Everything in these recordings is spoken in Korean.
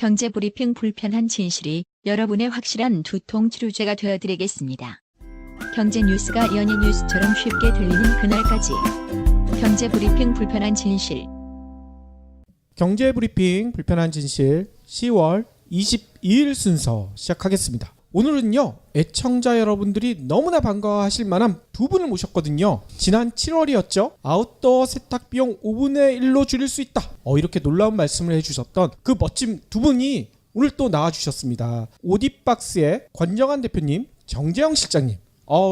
경제브리핑 불편한 진실이 여러분의 확실한 두통 치료제가 되어드리겠습니다. 경제 뉴스가 연예 뉴스처럼 쉽게 들리는 그날까지. 경제브리핑 불편한 진실. 경제브리핑 불편한 진실 10월 22일 순서 시작하겠습니다. 오늘은요, 애청자 여러분들이 너무나 반가워하실 만한 두 분을 모셨거든요. 지난 7월이었죠. 아웃도어 세탁 비용 5분의 1로 줄일 수 있다. 이렇게 놀라운 말씀을 해주셨던 그 멋진 두 분이 오늘 또 나와주셨습니다. 오디박스의 권정한 대표님, 정재영 실장님.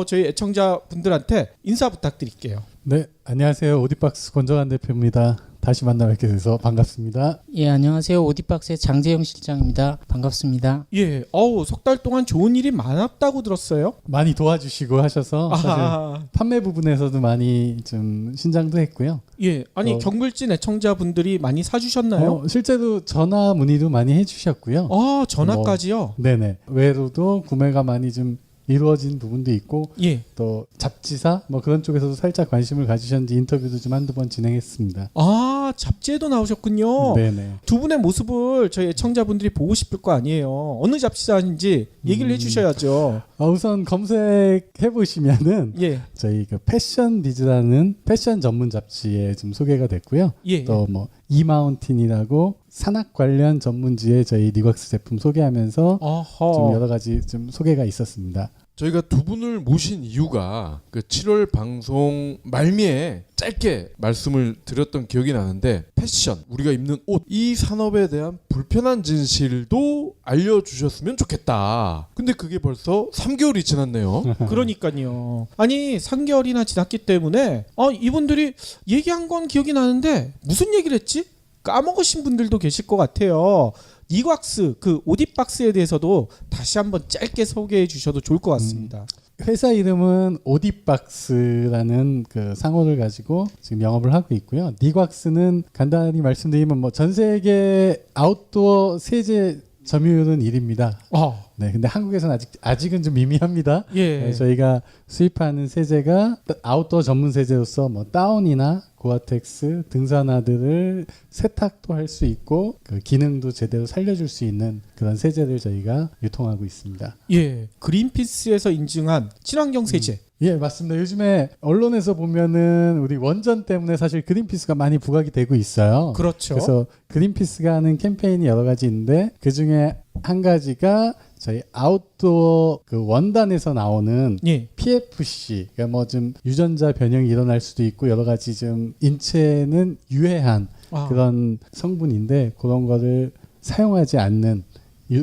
저희 애청자 분들한테 인사 부탁드릴게요. 네, 안녕하세요. 오디박스 권정한 대표입니다. 다시 만나 뵙게 돼서 반갑습니다. 예, 안녕하세요. 오디박스의 장재영 실장입니다. 반갑습니다. 예, 석 달 동안 좋은 일이 많았다고 들었어요. 많이 도와주시고 하셔서 사실 판매 부분에서도 많이 좀 신장도 했고요. 예, 아니 경물진 애청자분들이 많이 사주셨나요? 실제로 전화 문의도 많이 해주셨고요. 전화까지요? 네네. 외로도 구매가 많이 좀 이루어진 부분도 있고, 예. 또 잡지사 그런 쪽에서도 살짝 관심을 가지셨는지 인터뷰도 좀 한두 번 진행했습니다. 잡지에도 나오셨군요. 네네. 두 분의 모습을 저희 애청자분들이 보고 싶을 거 아니에요. 어느 잡지사인지 얘기를 해주셔야죠. 우선 검색해 보시면은 예. 저희 그 패션 비즈라는 패션 전문 잡지에 좀 소개가 됐고요. 예. 또 뭐 이마운틴이라고 산악 관련 전문지에 저희 리곽스 제품 소개하면서 좀 여러 가지 좀 소개가 있었습니다. 저희가 두 분을 모신 이유가 그 7월 방송 말미에 짧게 말씀을 드렸던 기억이 나는데, 패션, 우리가 입는 옷, 이 산업에 대한 불편한 진실도 알려주셨으면 좋겠다. 근데 그게 벌써 3개월이 지났네요. 그러니까요. 아니 3개월이나 지났기 때문에 이분들이 얘기한 건 기억이 나는데 무슨 얘기를 했지? 까먹으신 분들도 계실 것 같아요. 니곽스 그 오디박스에 대해서도 다시 한번 짧게 소개해 주셔도 좋을 것 같습니다. 회사 이름은 오디박스라는 그 상호를 가지고 지금 영업을 하고 있고요. 니곽스는 간단히 말씀드리면 전 세계 아웃도어 세제 점유율은 1위입니다. 네, 근데 한국에서는 아직은 좀 미미합니다. 예. 네, 저희가 수입하는 세제가 아웃도어 전문 세제로서 다운이나 고아텍스, 등산화들을 세탁도 할 수 있고 그 기능도 제대로 살려줄 수 있는 그런 세제를 저희가 유통하고 있습니다. 예, 그린피스에서 인증한 친환경 세제. 예, 맞습니다. 요즘에 언론에서 보면은 우리 원전 때문에 사실 그린피스가 많이 부각이 되고 있어요. 그렇죠. 그래서 그린피스가 하는 캠페인이 여러 가지 있는데 그 중에 한 가지가 저희 아웃도어 그 원단에서 나오는 PFC, 그러니까 좀 유전자 변형이 일어날 수도 있고 여러 가지 좀 인체는 유해한 그런 성분인데 그런 거를 사용하지 않는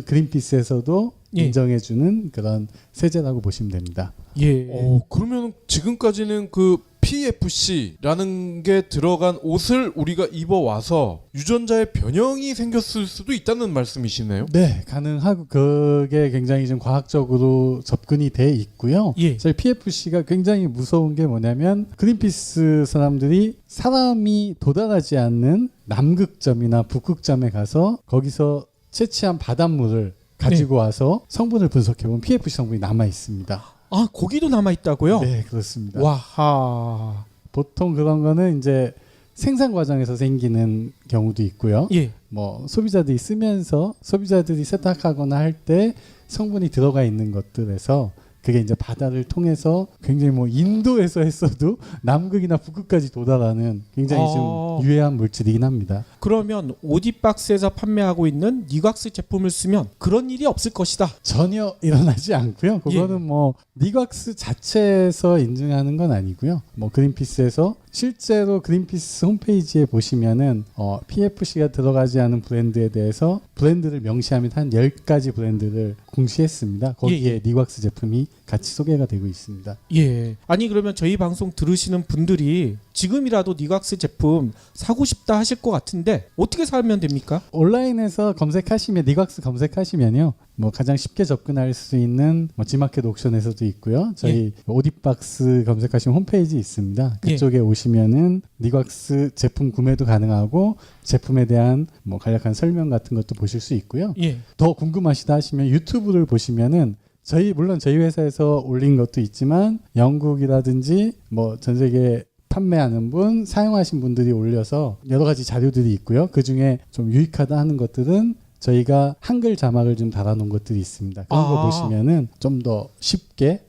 그린피스에서도 인정해주는 그런 세제라고 보시면 됩니다. 예. 그러면 지금까지는 그 PFC라는 게 들어간 옷을 우리가 입어와서 유전자의 변형이 생겼을 수도 있다는 말씀이시네요? 네, 가능하고 그게 굉장히 좀 과학적으로 접근이 돼 있고요. 예. 저희 PFC가 굉장히 무서운 게 뭐냐면 그린피스 사람들이 사람이 도달하지 않는 남극점이나 북극점에 가서 거기서 채취한 바닷물을 가지고 와서 성분을 분석해보면 PFC 성분이 남아 있습니다. 거기도 남아 있다고요? 네, 그렇습니다. 와하. 보통 그런 거는 이제 생산 과정에서 생기는 경우도 있고요. 예. 소비자들이 쓰면서 소비자들이 세탁하거나 할 때 성분이 들어가 있는 것들에서 그게 이제 바다를 통해서 굉장히 인도에서 했어도 남극이나 북극까지 도달하는 굉장히 좀 유해한 물질이긴 합니다. 그러면 오디박스에서 판매하고 있는 니곽스 제품을 쓰면 그런 일이 없을 것이다. 전혀 일어나지 않고요. 그거는 니곽스 자체에서 인증하는 건 아니고요. 그린피스에서 실제로 그린피스 홈페이지에 보시면은 PFC가 들어가지 않은 브랜드에 대해서 브랜드를 명시하면 한 10가지 브랜드를 공시했습니다. 거기에 니곽스 제품이 같이 소개가 되고 있습니다. 예. 아니 그러면 저희 방송 들으시는 분들이 지금이라도 니곽스 제품 사고 싶다 하실 것 같은데 어떻게 사면 됩니까? 온라인에서 검색하시면 니곽스 검색하시면요. 가장 쉽게 접근할 수 있는 G마켓 옥션에서도 있고요. 저희 오디박스 검색하시면 홈페이지 있습니다. 그쪽에 오시면은 니곽스 제품 구매도 가능하고 제품에 대한 간략한 설명 같은 것도 보실 수 있고요. 더 궁금하시다 하시면 유튜브를 보시면은 물론 저희 회사에서 올린 것도 있지만 영국이라든지 전 세계 판매하는 분, 사용하신 분들이 올려서 여러 가지 자료들이 있고요. 그 중에 좀 유익하다 하는 것들은 저희가 한글 자막을 좀 달아놓은 것들이 있습니다. 그런 거 보시면은 좀 더 쉽게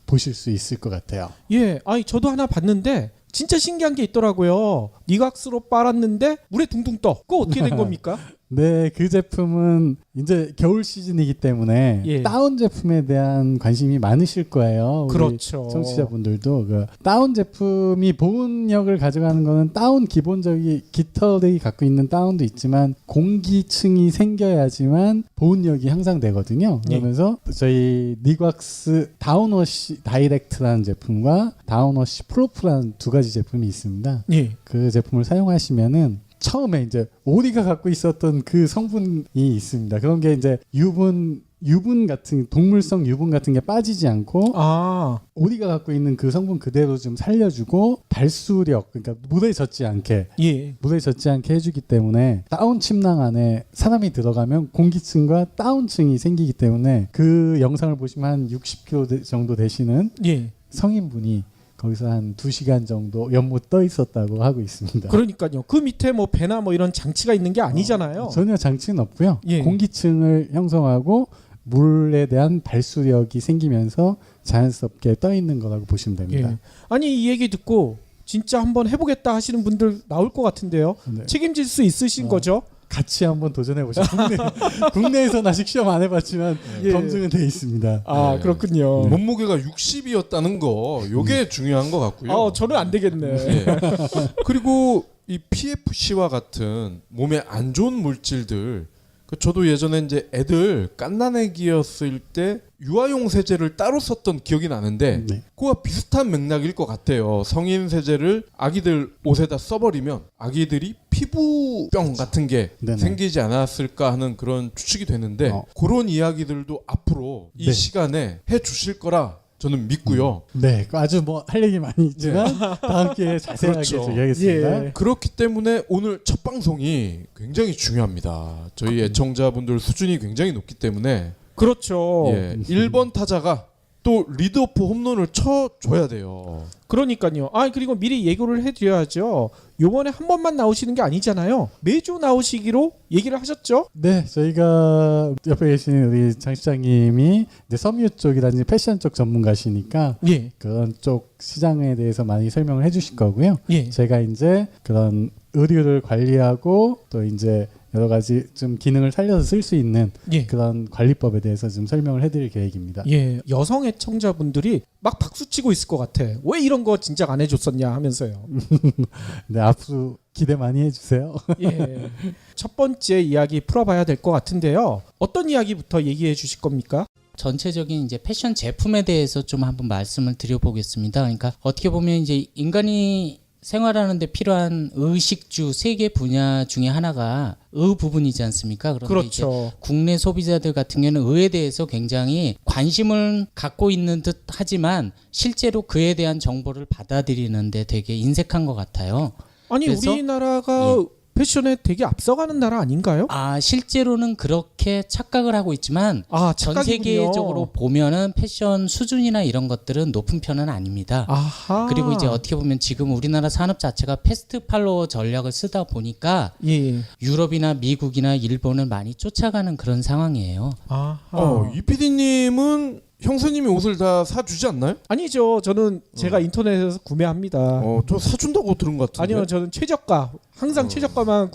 보실 수 있을 것 같아요. 예, 아니 저도 하나 봤는데 진짜 신기한 게 있더라고요. 니각스로 빨았는데 물에 둥둥 떠. 그거 어떻게 된 겁니까? 네, 그 제품은 이제 겨울 시즌이기 때문에 예. 다운 제품에 대한 관심이 많으실 거예요. 우리 그렇죠. 청취자분들도 그 다운 제품이 보온력을 가져가는 거는 다운 기본적인 깃털이 갖고 있는 다운도 있지만 공기층이 생겨야지만 보온력이 향상되거든요. 예. 그러면서 저희 니곽스 다운워시 다이렉트라는 제품과 다운워시 프로프라는 두 가지 제품이 있습니다. 예. 그 제품을 사용하시면은 처음에 이제 오리가 갖고 있었던 그 성분이 있습니다. 그런 게 이제 유분 같은 동물성 유분 같은 게 빠지지 않고 오리가 갖고 있는 그 성분 그대로 좀 살려주고 발수력 그러니까 물에 젖지 않게 해주기 때문에 다운 침낭 안에 사람이 들어가면 공기층과 다운층이 생기기 때문에 그 영상을 보시면 한 60kg 정도 되시는 예. 성인분이 거기서 한 2시간 정도 연못 떠 있었다고 하고 있습니다. 그러니까요. 그 밑에 뭐 배나 뭐 이런 장치가 있는 게 아니잖아요. 전혀 장치는 없고요. 예. 공기층을 형성하고 물에 대한 발수력이 생기면서 자연스럽게 떠 있는 거라고 보시면 됩니다. 예. 아니 이 얘기 듣고 진짜 한번 해보겠다 하시는 분들 나올 것 같은데요. 네. 책임질 수 있으신 거죠? 같이 한번 도전해 보시죠. 국내에서는 아직 시험 안 해봤지만 예. 검증은 돼 있습니다. 아 그렇군요. 몸무게가 60이었다는 거 요게 중요한 것 같고요. 저는 안 되겠네. 예. 그리고 이 PFC와 같은 몸에 안 좋은 물질들 저도 예전에 이제 애들 갓난애기였을 때 유아용 세제를 따로 썼던 기억이 나는데 네. 그와 비슷한 맥락일 것 같아요. 성인 세제를 아기들 옷에다 써버리면 아기들이 피부병 같은 게 네네. 생기지 않았을까 하는 그런 추측이 되는데 그런 이야기들도 앞으로 이 네. 시간에 해주실 거라 저는 믿고요. 네, 아주 뭐 할 얘기 많이 있지만 다음 기회에 자세하게 그렇죠. 얘기하겠습니다. 예. 그렇기 때문에 오늘 첫 방송이 굉장히 중요합니다. 저희 애청자분들 수준이 굉장히 높기 때문에 그렇죠. 예, 1번 타자가 또 리드오프 홈런을 쳐줘야 돼요. 그러니까요. 그리고 미리 예고를 해드려야죠. 요번에 한 번만 나오시는 게 아니잖아요. 매주 나오시기로 얘기를 하셨죠? 네, 저희가 옆에 계신 우리 장 시장님이 이제 섬유 쪽이라든지 패션 쪽 전문가시니까 예. 그런 쪽 시장에 대해서 많이 설명을 해주실 거고요. 예. 제가 이제 그런 의류를 관리하고 또 이제 여러 가지 좀 기능을 살려서 쓸 수 있는 예. 그런 관리법에 대해서 좀 설명을 해드릴 계획입니다. 예. 여성 애청자분들이 막 박수치고 있을 것 같아. 왜 이런 거 진작 안 해줬었냐 하면서요. 네, 앞으로 기대 많이 해주세요. 예. 첫 번째 이야기 풀어봐야 될 것 같은데요. 어떤 이야기부터 얘기해 주실 겁니까? 전체적인 이제 패션 제품에 대해서 좀 한번 말씀을 드려보겠습니다. 그러니까 어떻게 보면 이제 인간이 생활하는 데 필요한 의식주 세 개 분야 중에 하나가 의 부분이지 않습니까? 그런데 그렇죠. 이제 국내 소비자들 같은 경우는 의에 대해서 굉장히 관심을 갖고 있는 듯 하지만 실제로 그에 대한 정보를 받아들이는 데 되게 인색한 것 같아요. 아니 그래서- 우리나라가 패션에 되게 앞서가는 나라 아닌가요? 실제로는 그렇게 착각을 하고 있지만 전 착각이군요. 세계적으로 보면은 패션 수준이나 이런 것들은 높은 편은 아닙니다. 아하. 그리고 이제 어떻게 보면 지금 우리나라 산업 자체가 패스트 팔로워 전략을 쓰다 보니까 예. 유럽이나 미국이나 일본을 많이 쫓아가는 그런 상황이에요. 아하. 이 PD님은 형수님이 옷을 다 사주지 않나요? 아니죠. 저는 제가 인터넷에서 구매합니다. 저 사준다고 들은 것 같은데. 아니요, 저는 최저가 항상 최저가만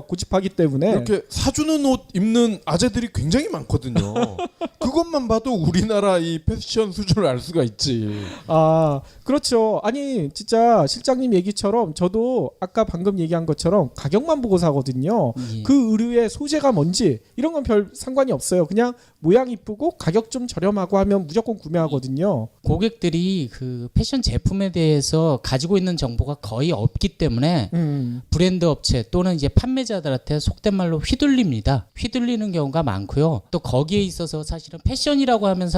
고집하기 때문에 이렇게 사주는 옷 입는 아재들이 굉장히 많거든요. 그것만 봐도 우리나라 이 패션 수준을 알 수가 있지. 그렇죠. 아니 진짜 실장님 얘기처럼 저도 아까 방금 얘기한 것처럼 가격만 보고 사거든요. 예. 그 의류의 소재가 뭔지 이런 건 별 상관이 없어요. 그냥 모양 이쁘고 가격 좀 저렴하고 하면 무조건 구매하거든요. 고객들이 그 패션 제품에 대해서 가지고 있는 정보가 거의 없기 때문에 브랜드 업체 또는 이제 판매자들한테 속된 말로 휘둘립니다. 휘둘리는 경우가 많고요. 또 거기에 있어서 사실은 패션이라고 하면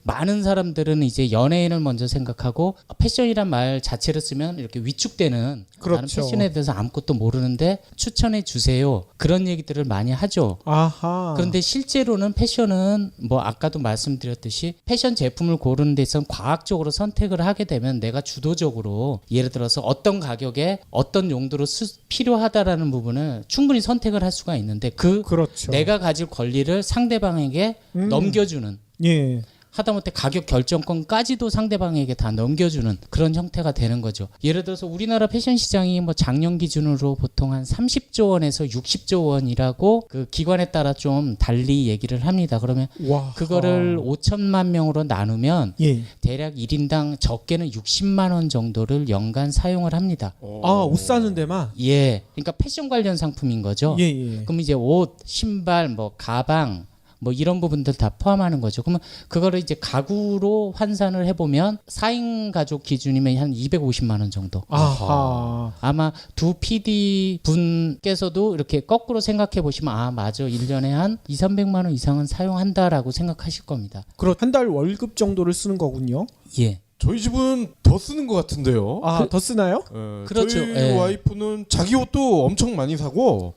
많은 사람들은 이제 연예인을 먼저 생각하고 패션이란 말 자체를 쓰면 이렇게 위축되는 그렇죠. 나는 패션에 대해서 아무것도 모르는데 추천해 주세요. 그런 얘기들을 많이 하죠. 아하. 그런데 실제로는 패션은 뭐 아까도 말씀드렸 말씀드렸듯이 패션 제품을 고르는 데 있어서 과학적으로 선택을 하게 되면 내가 주도적으로 예를 들어서 어떤 가격에 어떤 용도로 필요하다라는 부분을 충분히 선택을 할 수가 있는데 그렇죠. 내가 가질 권리를 상대방에게 넘겨주는 예. 하다못해 가격 결정권까지도 상대방에게 다 넘겨주는 그런 형태가 되는 거죠. 예를 들어서 우리나라 패션 시장이 뭐 작년 기준으로 보통 한 30조 원에서 60조 원이라고 그 기관에 따라 좀 달리 얘기를 합니다. 그러면 와. 그거를 5천만 명으로 나누면 예. 대략 1인당 적게는 60만 원 정도를 연간 사용을 합니다. 아, 옷 사는 데만. 예, 그러니까 패션 관련 상품인 거죠. 예, 예. 그럼 이제 옷, 신발, 뭐 가방 뭐 이런 부분들 다 포함하는 거죠. 그러면 그거를 이제 가구로 환산을 해보면 4인 가족 기준이면 한 250만 원 정도. 아하. 아마 두 PD 분께서도 이렇게 거꾸로 생각해 보시면 아 맞아 1년에 한 200~300만 원 이상은 사용한다라고 생각하실 겁니다. 그럼 한 달 월급 정도를 쓰는 거군요. 예. 저희 집은 더 쓰는 것 같은데요. 아, 더 쓰나요? 그렇죠. 저희 예. 와이프는 자기 옷도 엄청 많이 사고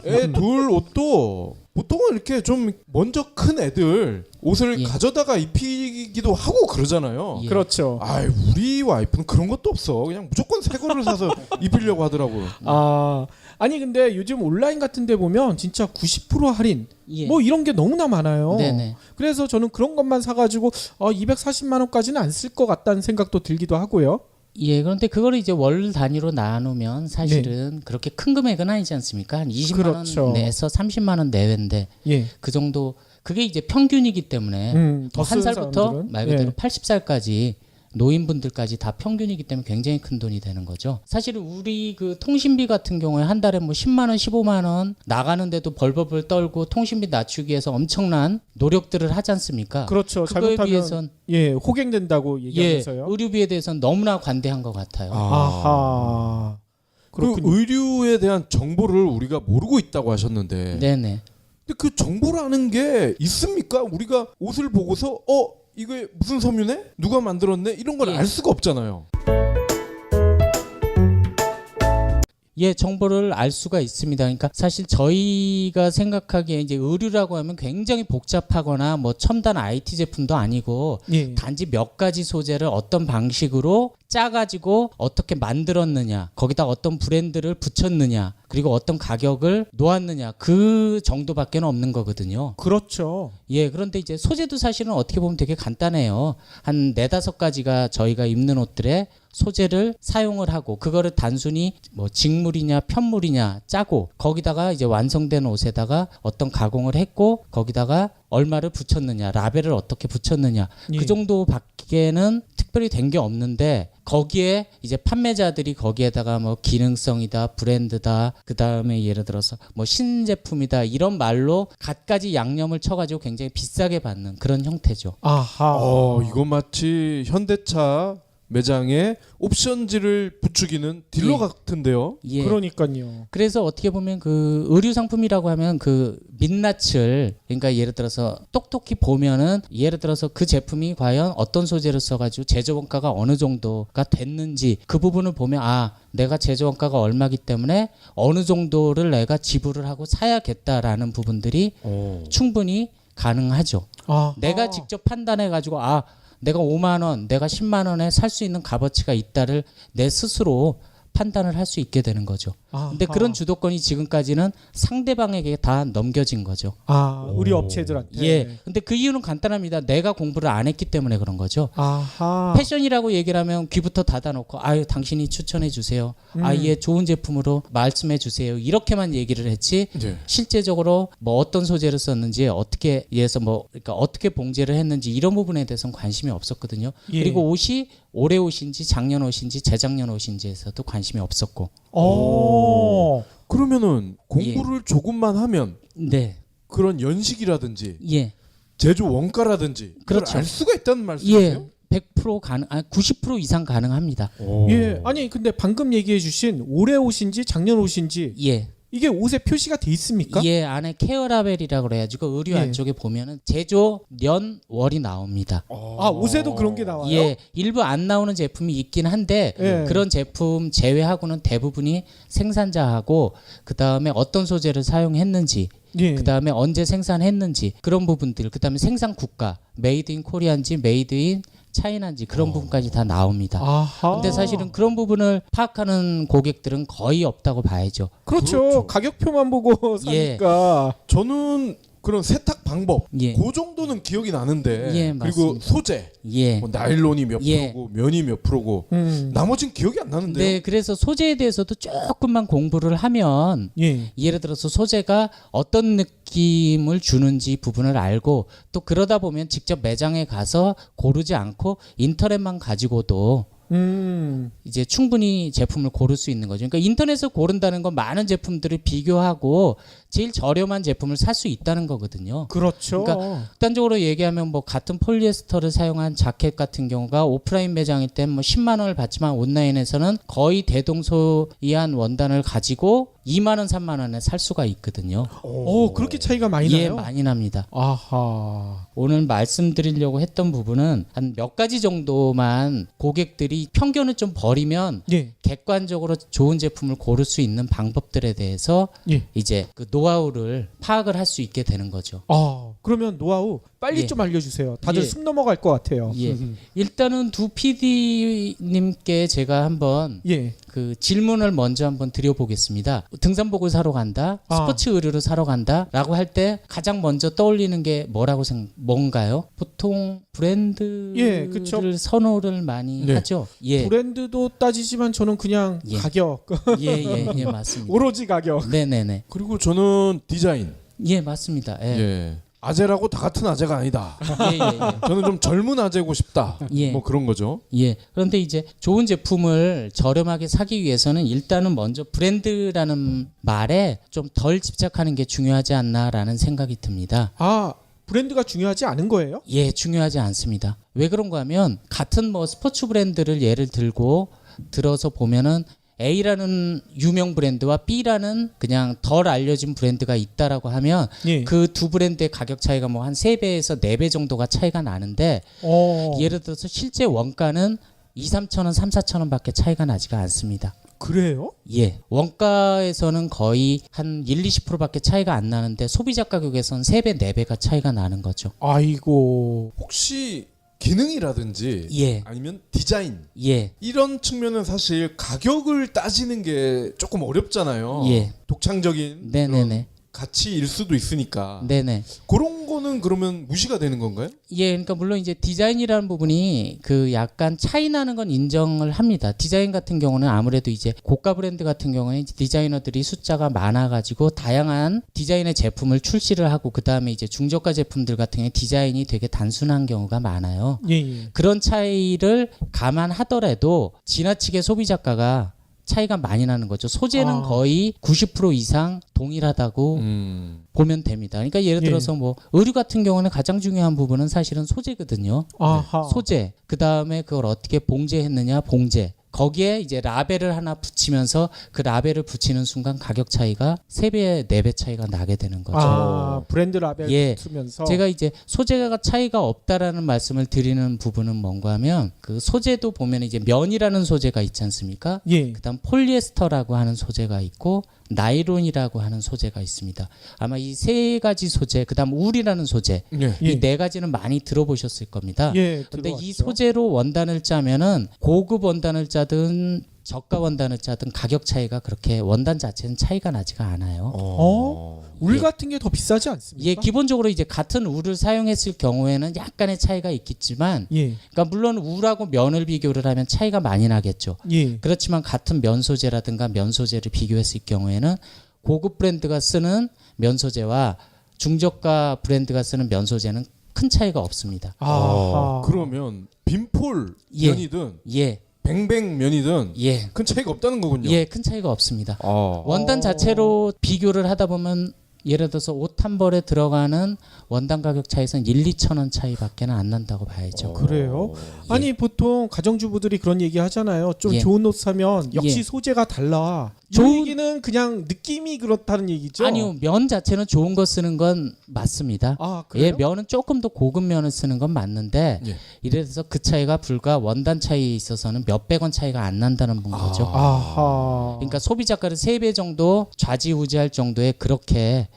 애 둘 옷도 보통은 이렇게 좀 먼저 큰 애들 옷을 예. 가져다가 입히기도 하고 그러잖아요. 예. 그렇죠. 아이 우리 와이프는 그런 것도 없어. 그냥 무조건 새 거를 사서 입히려고 하더라고요. 아, 아니 근데 요즘 온라인 같은 데 보면 진짜 90% 할인 예. 뭐 이런 게 너무나 많아요. 네네. 그래서 저는 그런 것만 사가지고 240만 원까지는 안 쓸 것 같다는 생각도 들기도 하고요. 예, 그런데 그거를 이제 월 단위로 나누면 사실은 그렇게 큰 금액은 아니지 않습니까? 한 20만 그렇죠. 원 내에서 30만 원 내외인데 예. 그 정도 그게 이제 평균이기 때문에 더 한 쓰는 살부터 사람들은? 말 그대로 예. 80살까지 노인분들까지 다 평균이기 때문에 굉장히 큰 돈이 되는 거죠. 사실 우리 그 통신비 같은 경우에 한 달에 뭐 10만 원, 15만 원 나가는데도 벌벌벌 떨고 통신비 낮추기 위해서 엄청난 노력들을 하지 않습니까? 그렇죠. 그거에 잘못하면 비해선 예, 호갱된다고 예, 얘기하면서요. 의료비에 대해서는 너무나 관대한 것 같아요. 아하. 그 그렇군요. 의류에 대한 정보를 우리가 모르고 있다고 하셨는데 네네. 근데 그 정보라는 게 있습니까? 우리가 옷을 보고서 이게 무슨 섬유네? 누가 만들었네? 이런 걸 예. 알 수가 없잖아요. 예, 정보를 알 수가 있습니다. 그러니까 사실 저희가 생각하기에 이제 의류라고 하면 굉장히 복잡하거나 뭐 첨단 IT 제품도 아니고 예. 단지 몇 가지 소재를 어떤 방식으로 짜가지고 어떻게 만들었느냐, 거기다 어떤 브랜드를 붙였느냐, 그리고 어떤 가격을 놓았느냐, 그 정도밖에 없는 거거든요. 그렇죠. 예, 그런데 이제 소재도 사실은 어떻게 보면 되게 간단해요. 한 4~5가지가 저희가 입는 옷들에 소재를 사용을 하고 그거를 단순히 뭐 직물이냐 편물이냐 짜고 거기다가 이제 완성된 옷에다가 어떤 가공을 했고 거기다가 얼마를 붙였느냐, 라벨을 어떻게 붙였느냐, 예. 그 정도밖에는 특별히 된 게 없는데 거기에 이제 판매자들이 거기에다가 뭐 기능성이다, 브랜드다, 그 다음에 예를 들어서 뭐 신제품이다 이런 말로 갖가지 양념을 쳐가지고 굉장히 비싸게 받는 그런 형태죠. 아하. 이거 마치 현대차 매장에 옵션지를 부추기는 딜러 예. 같은데요. 예. 그러니까요. 그래서 어떻게 보면 그 의류 상품이라고 하면 그 민낯을 그러니까 예를 들어서 똑똑히 보면은 예를 들어서 그 제품이 과연 어떤 소재를 써가지고 제조 원가가 어느 정도가 됐는지 그 부분을 보면 아 내가 제조 원가가 얼마기 때문에 어느 정도를 내가 지불을 하고 사야겠다라는 부분들이 충분히 가능하죠. 내가 직접 판단해가지고 아 내가 5만 원, 내가 10만 원에 살 수 있는 값어치가 있다를 내 스스로 판단을 할 수 있게 되는 거죠. 근데 그런 주도권이 지금까지는 상대방에게 다 넘겨진 거죠. 우리 업체들한테. 예. 근데 그 이유는 간단합니다. 내가 공부를 안 했기 때문에 그런 거죠. 아하. 패션이라고 얘기를 하면 귀부터 닫아놓고 아유 당신이 추천해 주세요. 예 좋은 제품으로 말씀해 주세요. 이렇게만 얘기를 했지 네. 실제적으로 뭐 어떤 소재를 썼는지 어떻게 예서 뭐 그러니까 어떻게 봉제를 했는지 이런 부분에 대해서는 관심이 없었거든요. 예. 그리고 옷이 올해 옷인지 작년 옷인지 재작년 옷인지에서도 관심이 없었고. 그러면은 공부를 조금만 하면 네. 그런 연식이라든지 예. 제조 원가라든지 그걸 그렇죠. 알 수가 있다는 말씀이세요? 예. 100% 가능, 90% 이상 가능합니다. 예. 아니 근데 방금 얘기해 주신 올해 옷인지 작년 옷인지 예. 이게 옷에 표시가 돼 있습니까? 예, 안에 케어 라벨이라고 그래가지고 의류 예. 안쪽에 보면은 제조 년 월이 나옵니다. 옷에도 그런 게 나와요? 예, 일부 안 나오는 제품이 있긴 한데 예. 그런 제품 제외하고는 대부분이 생산자하고 그 다음에 어떤 소재를 사용했는지 예. 그다음에 언제 생산했는지 그런 부분들, 그다음에 생산 국가, 메이드 인 코리안지 메이드 인 차이나인지 그런 부분까지 다 나옵니다. 아하. 근데 사실은 그런 부분을 파악하는 고객들은 거의 없다고 봐야죠. 그렇죠. 그렇죠. 가격표만 보고 예. 사니까. 저는 그런 세탁 방법 예. 그 정도는 기억이 나는데 예, 그리고 맞습니다. 소재 예. 뭐 나일론이 몇 예. 프로고 면이 몇 프로고 나머지는 기억이 안 나는데요. 네, 그래서 소재에 대해서도 조금만 공부를 하면 예. 예를 들어서 소재가 어떤 느낌을 주는지 부분을 알고 또 그러다 보면 직접 매장에 가서 고르지 않고 인터넷만 가지고도 이제 충분히 제품을 고를 수 있는 거죠. 그러니까 인터넷에서 고른다는 건 많은 제품들을 비교하고 제일 저렴한 제품을 살 수 있다는 거거든요. 그렇죠. 그러니까 극단적으로 얘기하면 뭐 같은 폴리에스터를 사용한 자켓 같은 경우가 오프라인 매장일 땐 뭐 10만 원을 받지만 온라인에서는 거의 대동소이한 원단을 가지고 2만 원, 3만 원에 살 수가 있거든요. 그렇게 차이가 많이 예, 나요? 많이 납니다. 아하. 오늘 말씀드리려고 했던 부분은 한 몇 가지 정도만 고객들이 편견을 좀 버리면 예. 객관적으로 좋은 제품을 고를 수 있는 방법들에 대해서 예. 이제 그 노하우를 파악을 할 수 있게 되는 거죠. 그러면 노하우 빨리 예. 좀 알려주세요. 다들 예. 숨 넘어갈 것 같아요. 예. 일단은 두 PD님께 제가 한번 예. 그 질문을 먼저 한번 드려보겠습니다. 등산복을 사러 간다, 스포츠 의류를 사러 간다라고 할 때 가장 먼저 떠올리는 게 뭔가요? 보통 브랜드를 예, 그쵸. 선호를 많이 네. 하죠. 예, 브랜드도 따지지만 저는 그냥 예. 가격, 예, 맞습니다. 오로지 가격. 네네네. 그리고 저는 디자인. 예, 맞습니다. 예, 예. 아재라고 다 같은 아재가 아니다. 예, 예. 저는 좀 젊은 아재고 싶다. 예. 뭐 그런 거죠. 예. 그런데 이제 좋은 제품을 저렴하게 사기 위해서는 일단은 먼저 브랜드라는 말에 좀 덜 집착하는 게 중요하지 않나라는 생각이 듭니다. 브랜드가 중요하지 않은 거예요? 예, 중요하지 않습니다. 왜 그런가 하면 같은 뭐 스포츠 브랜드를 예를 들어서 보면은 A라는 유명 브랜드와 B라는 그냥 덜 알려진 브랜드가 있다라고 하면 예. 그 두 브랜드의 가격 차이가 뭐 한 3배에서 4배 정도가 차이가 나는데 예를 들어서 실제 원가는 2, 3천 원, 3, 4천 원밖에 차이가 나지가 않습니다. 그래요? 예. 원가에서는 거의 한 1, 20%밖에 차이가 안 나는데 소비자 가격에서는 3배, 4배가 차이가 나는 거죠. 아이고. 혹시 기능이라든지 예. 아니면 디자인 예. 이런 측면은 사실 가격을 따지는 게 조금 어렵잖아요. 예. 독창적인 네네네. 그런 가치일 수도 있으니까 네네. 그런 거는 그러면 무시가 되는 건가요? 예, 그러니까 물론 이제 디자인이라는 부분이 그 약간 차이 나는 건 인정을 합니다. 디자인 같은 경우는 아무래도 이제 고가 브랜드 같은 경우에 이제 디자이너들이 숫자가 많아가지고 다양한 디자인의 제품을 출시를 하고 그 다음에 이제 중저가 제품들 같은 경우에 디자인이 되게 단순한 경우가 많아요. 예. 그런 차이를 감안하더라도 지나치게 소비자가가 차이가 많이 나는 거죠. 소재는 거의 90% 이상 동일하다고 보면 됩니다. 그러니까 예를 들어서 뭐 의류 같은 경우는 가장 중요한 부분은 사실은 소재거든요. 아하. 소재. 그다음에 그걸 어떻게 봉제했느냐, 봉제. 거기에 이제 라벨을 하나 붙이면서 그 라벨을 붙이는 순간 가격 차이가 3배, 4배 차이가 나게 되는 거죠. 브랜드 라벨 예. 붙으면서. 제가 이제 소재가 차이가 없다라는 말씀을 드리는 부분은 뭔가 하면 그 소재도 보면 이제 면이라는 소재가 있지 않습니까? 예. 그다음 폴리에스터라고 하는 소재가 있고 나일론이라고 하는 소재가 있습니다. 아마 이 세 가지 소재, 그다음 울이라는 소재, 네. 예. 이 네 가지는 많이 들어보셨을 겁니다. 예. 근데 이 들어왔죠. 소재로 원단을 짜면은 고급 원단을 짜든 저가 원단을 짜든 가격 차이가 그렇게 원단 자체는 차이가 나지가 않아요. 울 예. 같은 게 더 비싸지 않습니까? 예, 기본적으로 이제 같은 울을 사용했을 경우에는 약간의 차이가 있겠지만, 예. 그러니까 물론 울하고 면을 비교를 하면 차이가 많이 나겠죠. 예. 그렇지만 같은 면 소재라든가 면 소재를 비교했을 경우에는 고급 브랜드가 쓰는 면 소재와 중저가 브랜드가 쓰는 면 소재는 큰 차이가 없습니다. 아하. 그러면 빈폴 예. 면이든 예, 뱅뱅 면이든 예, 큰 차이가 없다는 거군요. 예, 큰 차이가 없습니다. 아. 원단 자체로 비교를 하다 보면 예를 들어서 옷 한 벌에 들어가는 원단 가격 차이에서는 1, 2천 원 차이밖에 안 난다고 봐야죠. 그래요? 아니 보통 가정주부들이 그런 얘기 하잖아요. 좀 예. 좋은 옷 사면 역시 예. 소재가 달라. 좋은 얘기는 그냥 느낌이 그렇다는 얘기죠? 아니요, 면 자체는 좋은 거 쓰는 건 맞습니다. 아, 그래요? 예, 면은 조금 더 고급 면을 쓰는 건 맞는데 예. 이래서 그 차이가 불과 원단 차이에 있어서는 몇백 원 차이가 안 난다는 거죠. 아하. 그러니까 소비자가를 3배 정도 좌지우지할 정도의 그렇게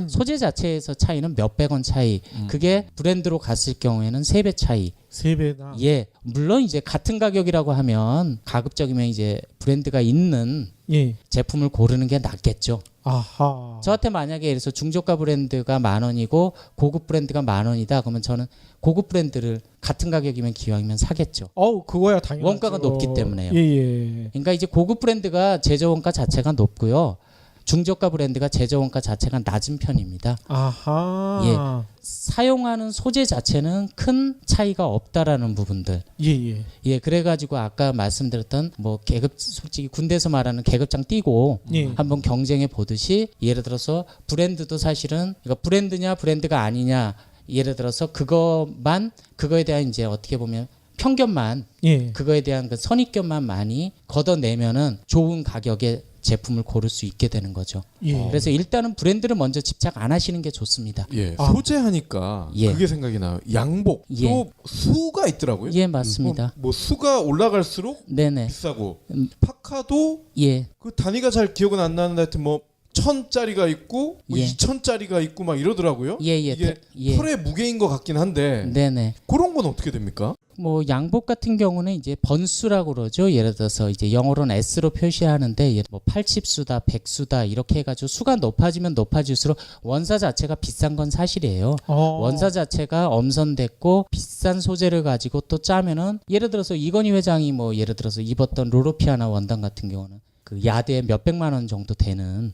소재 자체에서 차이는 몇백 원 차이. 그게 브랜드로 갔을 경우에는 3배 차이. 3배나. 예, 물론 이제 같은 가격이라고 하면 가급적이면 이제 브랜드가 있는 예. 제품을 고르는 게 낫겠죠. 아하. 저한테 만약에 예를 들어서 중저가 브랜드가 10,000원이고 고급 브랜드가 10,000원이다. 그러면 저는 고급 브랜드를 같은 가격이면 기왕이면 사겠죠. 그거야 당연하죠. 원가가 높기 때문에요. 예. 그러니까 이제 고급 브랜드가 제조 원가 자체가 높고요. 중저가 브랜드가 제조 원가 자체가 낮은 편입니다. 아하. 사용하는 소재 자체는 큰 차이가 없다라는 부분들. 예. 예, 그래가지고 아까 말씀드렸던 뭐 계급, 솔직히 군대에서 말하는 계급장 띄고 예. 한번 경쟁해 보듯이 예를 들어서 브랜드도 사실은 그러니까 브랜드냐 브랜드가 아니냐 예를 들어서 그거에 대한 이제 어떻게 보면 편견만 예. 그거에 대한 그 선입견만 많이 걷어내면은 좋은 가격의 제품을 고를 수 있게 되는 거죠. 예. 그래서 일단은 브랜드를 먼저 집착 안 하시는 게 좋습니다. 예, 아. 소재하니까 예. 그게 생각이 나요. 양복 예. 또 수가 있더라고요. 예, 맞습니다. 뭐 수가 올라갈수록 네네. 비싸고 파카도 예, 그 단위가 잘 기억은 안 나는데 하여튼 뭐 1,000짜리가 있고 뭐 예. 2,000짜리가 있고 막 이러더라고요. 예, 이게 예. 털의 무게인 것 같긴 한데 네네. 그런 건 어떻게 됩니까? 뭐 양복 같은 경우는 이제 번수라고 그러죠. 예를 들어서 이제 영어로는 S로 표시하는데 뭐 80수다, 100수다 이렇게 해가지고 수가 높아지면 높아질수록 원사 자체가 비싼 건 사실이에요. 원사 자체가 엄선됐고 비싼 소재를 가지고 또 짜면은 예를 들어서 이건희 회장이 뭐 예를 들어서 입었던 로로피아나 원단 같은 경우는 그 야대에 몇백만 원 정도 되는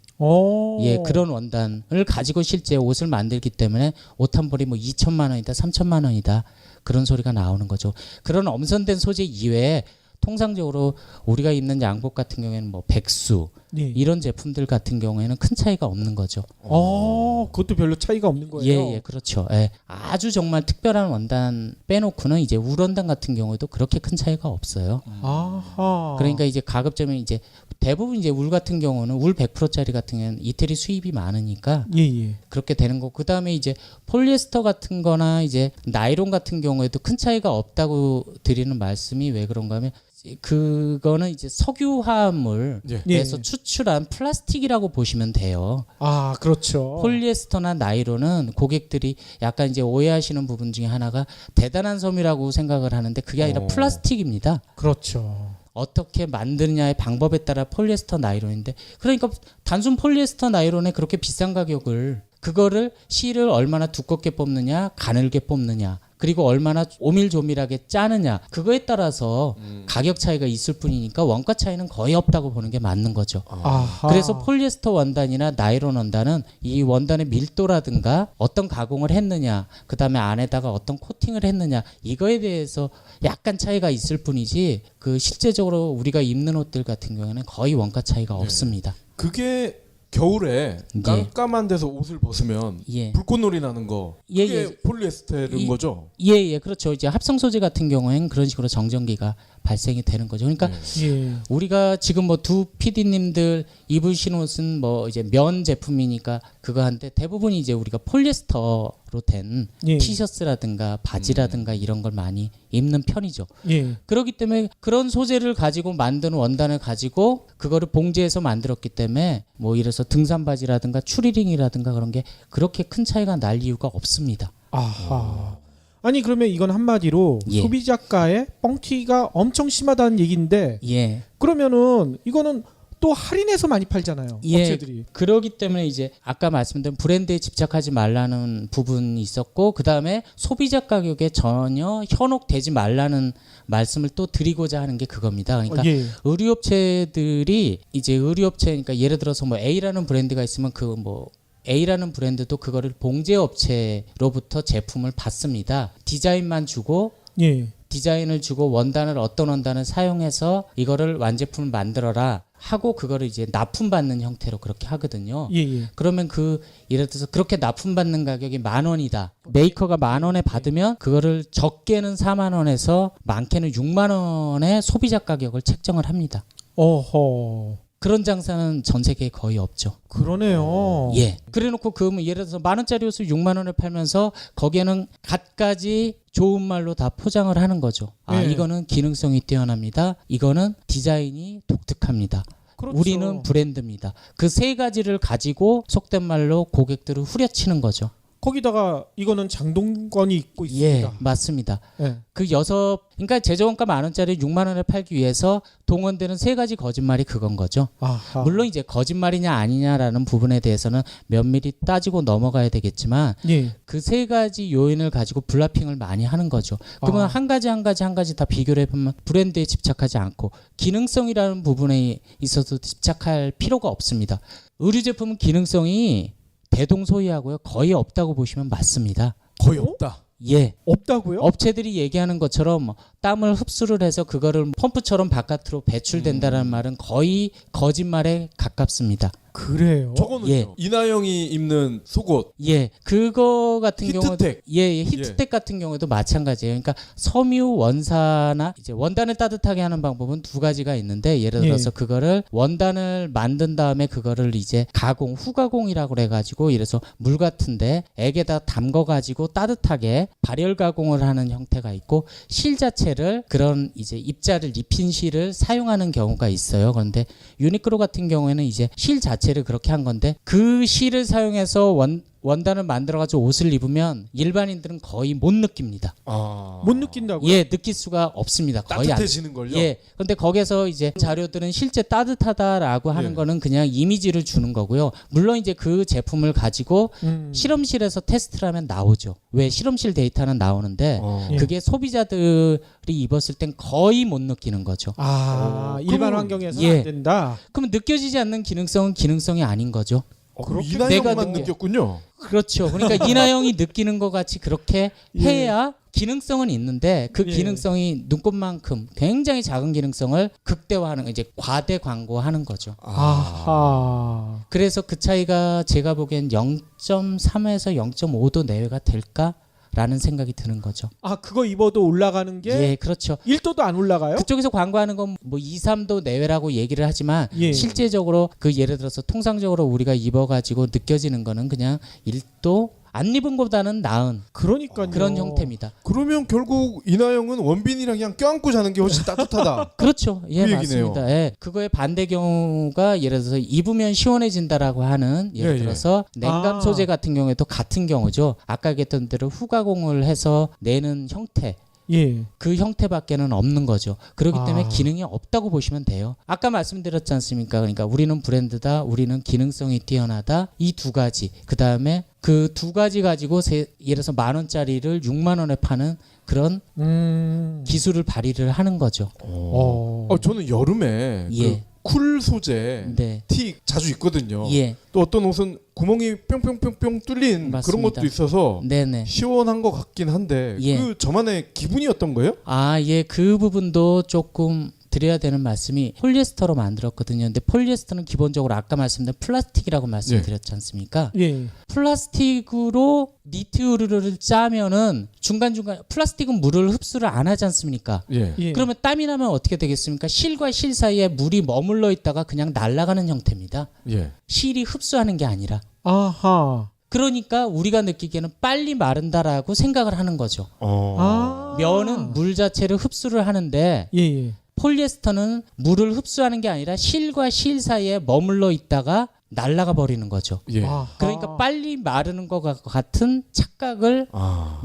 예 그런 원단을 가지고 실제 옷을 만들기 때문에 옷 한 벌이 뭐 2천만 원이다, 3천만 원이다 그런 소리가 나오는 거죠. 그런 엄선된 소재 이외에 통상적으로 우리가 입는 양복 같은 경우에는 뭐 백수 예. 이런 제품들 같은 경우에는 큰 차이가 없는 거죠. 그것도 별로 차이가 없는 거예요. 예, 그렇죠. 예. 아주 정말 특별한 원단 빼놓고는 이제 울 원단 같은 경우에도 그렇게 큰 차이가 없어요. 아하. 그러니까 이제 가급적이면 이제 대부분 이제 울 같은 경우는 울 100%짜리 같은 경우는 이태리 수입이 많으니까 예. 그렇게 되는 거. 그다음에 이제 폴리에스터 같은 거나 이제 나이론 같은 경우에도 큰 차이가 없다고 드리는 말씀이 왜 그런가 하면 그거는 이제 석유 화합물에서 예. 추출한 플라스틱이라고 보시면 돼요. 아, 그렇죠. 폴리에스터나 나이론은 고객들이 약간 이제 오해하시는 부분 중에 하나가 대단한 섬이라고 생각을 하는데 그게 아니라 플라스틱입니다. 그렇죠. 어떻게 만드느냐의 방법에 따라 폴리에스터 나이론인데 그러니까 단순 폴리에스터 나이론에 그렇게 비싼 가격을 그거를 실을 얼마나 두껍게 뽑느냐 가늘게 뽑느냐 그리고 얼마나 오밀조밀하게 짜느냐 그거에 따라서 가격 차이가 있을 뿐이니까 원가 차이는 거의 없다고 보는 게 맞는 거죠. 아하. 그래서 폴리에스터 원단이나 나이론 원단은 이 원단의 밀도라든가 어떤 가공을 했느냐 그다음에 안에다가 어떤 코팅을 했느냐 이거에 대해서 약간 차이가 있을 뿐이지 그 실제적으로 우리가 입는 옷들 같은 경우에는 거의 원가 차이가 없습니다. 그게 겨울에 예. 깜깜한 데서 옷을 벗으면 예. 불꽃놀이 나는 거 예, 그게 예. 폴리에스테르인 거죠? 예, 그렇죠. 이제 합성 소재 같은 경우에는 그런 식으로 정전기가 발생이 되는 거죠. 그러니까 예. 우리가 지금 뭐 두 PD님들 입으신 옷은 뭐 이제 면 제품이니까 그거 한데 대부분이 이제 우리가 폴리에스터로 된 예. 티셔츠라든가 바지라든가 이런 걸 많이 입는 편이죠. 예. 그렇기 때문에 그런 소재를 가지고 만든 원단을 가지고 그거를 봉제해서 만들었기 때문에 뭐 이래서 등산 바지라든가 추리링이라든가 그런 게 그렇게 큰 차이가 날 이유가 없습니다. 아하. 아니 그러면 이건 한마디로 예. 소비자가의 뻥튀기가 엄청 심하다는 얘기인데 예. 그러면은 이거는 또 할인해서 많이 팔잖아요. 예. 업체들이. 그러기 때문에 이제 아까 말씀드린 브랜드에 집착하지 말라는 부분이 있었고 그다음에 소비자 가격에 전혀 현혹되지 말라는 말씀을 또 드리고자 하는 게 그겁니다. 그러니까 예. 의류업체들이 이제 의류업체니까 예를 들어서 뭐 A라는 브랜드가 있으면 그 뭐 A라는 브랜드도 그거를 봉제업체로부터 제품을 받습니다. 디자인만 주고 예. 디자인을 주고 원단을 어떤 원단을 사용해서 이거를 완제품을 만들어라 하고 그거를 이제 납품받는 형태로 그렇게 하거든요. 예. 그러면 그 예를 들어서 그렇게 납품받는 가격이 10,000원이다. 메이커가 10,000원에 받으면 그거를 적게는 40,000원에서 많게는 60,000원의 소비자 가격을 책정을 합니다. 어허. 그런 장사는 전 세계에 거의 없죠. 그러네요. 예. 그래놓고 그러면 예를 들어서 10,000원짜리 옷을 6만 원에 팔면서 거기에는 갖가지 좋은 말로 다 포장을 하는 거죠. 아, 예. 이거는 기능성이 뛰어납니다. 이거는 디자인이 독특합니다. 그렇죠. 우리는 브랜드입니다. 그 세 가지를 가지고 속된 말로 고객들을 후려치는 거죠. 거기다가 이거는 장동건이 입고 있습니다. 예, 맞습니다. 예. 그러니까 제조원가 10,000원짜리 6만 원에 팔기 위해서 동원되는 세 가지 거짓말이 그건 거죠. 아하. 물론 이제 거짓말이냐 아니냐라는 부분에 대해서는 면밀히 따지고 넘어가야 되겠지만 예. 그 세 가지 요인을 가지고 블라핑을 많이 하는 거죠. 그러면 아. 한 가지 다 비교를 해보면 브랜드에 집착하지 않고 기능성이라는 부분에 있어서 집착할 필요가 없습니다. 의류 제품은 기능성이 대동소이하고요. 거의 없다고 보시면 맞습니다. 거의 없다. 예. 없다고요? 업체들이 얘기하는 것처럼 땀을 흡수를 해서 그거를 펌프처럼 바깥으로 배출된다는 말은 거의 거짓말에 가깝습니다. 그래요. 저거는요. 예. 이나영이 입는 속옷. 예, 그거 같은 경우도 히트텍. 예, 히트텍 같은 경우도 마찬가지예요. 그러니까 섬유 원사나 이제 원단을 따뜻하게 하는 방법은 두 가지가 있는데 예를 들어서 예. 그거를 원단을 만든 다음에 그거를 이제 가공, 후가공이라고 그래 가지고 이래서 물 같은데 액에다 담궈 가지고 따뜻하게 발열 가공을 하는 형태가 있고 실 자체를 그런 이제 입자를 입힌 실을 사용하는 경우가 있어요. 그런데 유니클로 같은 경우에는 이제 실 자체를 그렇게 한 건데 그 실을 사용해서 원단을 만들어가지고 옷을 입으면 일반인들은 거의 못 느낍니다. 못 느낀다고요? 예, 느낄 수가 없습니다. 거의 안. 따뜻해지는 걸요. 예, 근데 거기서 이제 자료들은 실제 따뜻하다라고 하는 예. 거는 그냥 이미지를 주는 거고요. 물론 이제 그 제품을 가지고 실험실에서 테스트를 하면 나오죠. 왜 실험실 데이터는 나오는데 어. 예. 그게 소비자들이 입었을 땐 거의 못 느끼는 거죠. 일반 그러면- 환경에서 예. 안 된다. 그럼 느껴지지 않는 기능성은 기능성이 아닌 거죠. 그럼 그렇게 이나영만 내가 느꼈군요. 그렇죠. 그러니까 이나영이 느끼는 것 같이 그렇게 예. 해야 기능성은 있는데 그 예. 기능성이 눈곱만큼 굉장히 작은 기능성을 극대화하는 이제 과대 광고하는 거죠. 아하. 그래서 그 차이가 제가 보기엔 0.3에서 0.5도 내외가 될까라는 생각이 드는 거죠. 그거 입어도 올라가는 게 예, 그렇죠. 1도도 안 올라가요? 그쪽에서 광고하는 건 뭐 2, 3도 내외라고 얘기를 하지만 예. 실제적으로 그 예를 들어서 통상적으로 우리가 입어가지고 느껴지는 거는 그냥 1도 안 입은 것보다는 나은 그러니까요. 그런 형태입니다. 그러면 결국 이나영은 원빈이랑 그냥 껴안고 자는 게 훨씬 따뜻하다. 그렇죠. 예, 그 얘기네요. 맞습니다. 예. 그거의 반대 경우가 예를 들어서 입으면 시원해진다라고 하는 예를 예, 예. 들어서 냉감 아. 소재 같은 경우에도 같은 경우죠. 아까 얘기했던 대로 후가공을 해서 내는 형태 예. 그 형태밖에는 없는 거죠. 그렇기 때문에 아. 기능이 없다고 보시면 돼요. 아까 말씀드렸지 않습니까? 그러니까 우리는 브랜드다, 우리는 기능성이 뛰어나다. 이 두 가지. 그 다음에 그 두 가지 가지고 예를 들어서 10,000원짜리를 6만 원에 파는 그런 기술을 발휘를 하는 거죠. 저는 여름에 예. 그 쿨 소재 네. 티 자주 입거든요. 예. 또 어떤 옷은 구멍이 뿅뿅뿅뿅 뚫린 그런 맞습니다. 것도 있어서 네네. 시원한 것 같긴 한데 예. 그 저만의 기분이 어떤 거예요? 예, 그 부분도 조금 드려야 되는 말씀이 폴리에스터로 만들었거든요. 근데 폴리에스터는 기본적으로 아까 말씀드린 플라스틱이라고 말씀드렸지 않습니까? 예. 플라스틱으로 니트 의류를 짜면은 중간중간 플라스틱은 물을 흡수를 안 하지 않습니까? 예. 예. 그러면 땀이 나면 어떻게 되겠습니까? 실과 실 사이에 물이 머물러 있다가 그냥 날아가는 형태입니다. 예. 실이 흡수하는 게 아니라. 아하. 그러니까 우리가 느끼기에는 빨리 마른다라고 생각을 하는 거죠. 면은 물 자체를 흡수를 하는데 예, 예. 폴리에스터는 물을 흡수하는 게 아니라 실과 실 사이에 머물러 있다가 날아가 버리는 거죠. 예. 아하. 그러니까 빨리 마르는 것 같은 착각을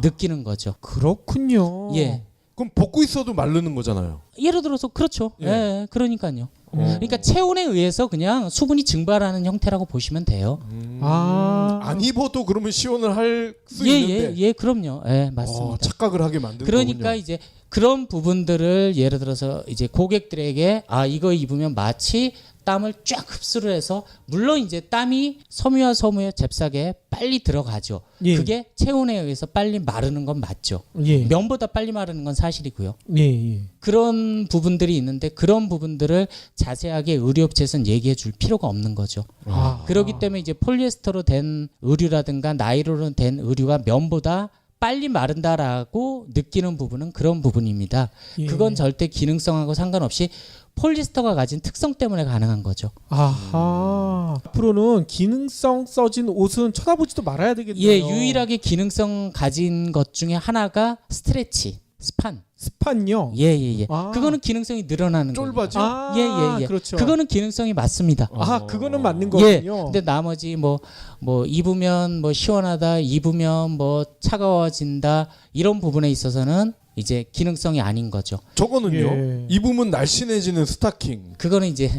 느끼는 거죠. 그렇군요. 예. 그럼 벗고 있어도 마르는 거잖아요. 예를 들어서 그렇죠. 예. 예, 그러니까요. 그러니까 체온에 의해서 그냥 수분이 증발하는 형태라고 보시면 돼요. 안 입어도 그러면 시원을 할 수 예, 있는데 예, 그럼요. 예, 맞습니다. 착각을 하게 만드는 그러니까 거군요. 이제 그런 부분들을 예를 들어서 이제 고객들에게 이거 입으면 마치 땀을 쫙 흡수를 해서 물론 이제 땀이 섬유와 섬유의 잽싸게 빨리 들어가죠. 예. 그게 체온에 의해서 빨리 마르는 건 맞죠. 예. 면보다 빨리 마르는 건 사실이고요. 예, 예. 그런 부분들이 있는데 그런 부분들을 자세하게 의류업체에서는 얘기해 줄 필요가 없는 거죠. 그렇기 때문에 이제 폴리에스터로 된 의류라든가 나일론으로 된 의류가 면보다 빨리 마른다라고 느끼는 부분은 그런 부분입니다. 예. 그건 절대 기능성하고 상관없이 폴리스터가 가진 특성 때문에 가능한 거죠. 아하. 앞으로는 기능성 써진 옷은 쳐다보지도 말아야 되겠네요. 예, 유일하게 기능성 가진 것 중에 하나가 스트레치, 스판. 스판요. 예. 아. 그거는 기능성이 늘어나는 거예요. 쫄바지? 예. 그렇죠. 그거는 기능성이 맞습니다. 그거는 맞는 예. 거군요. 근데 나머지 뭐 입으면 뭐 시원하다, 입으면 뭐 차가워진다 이런 부분에 있어서는 이제 기능성이 아닌 거죠. 저거는요. 예. 입으면 날씬해지는 스타킹. 그거는 이제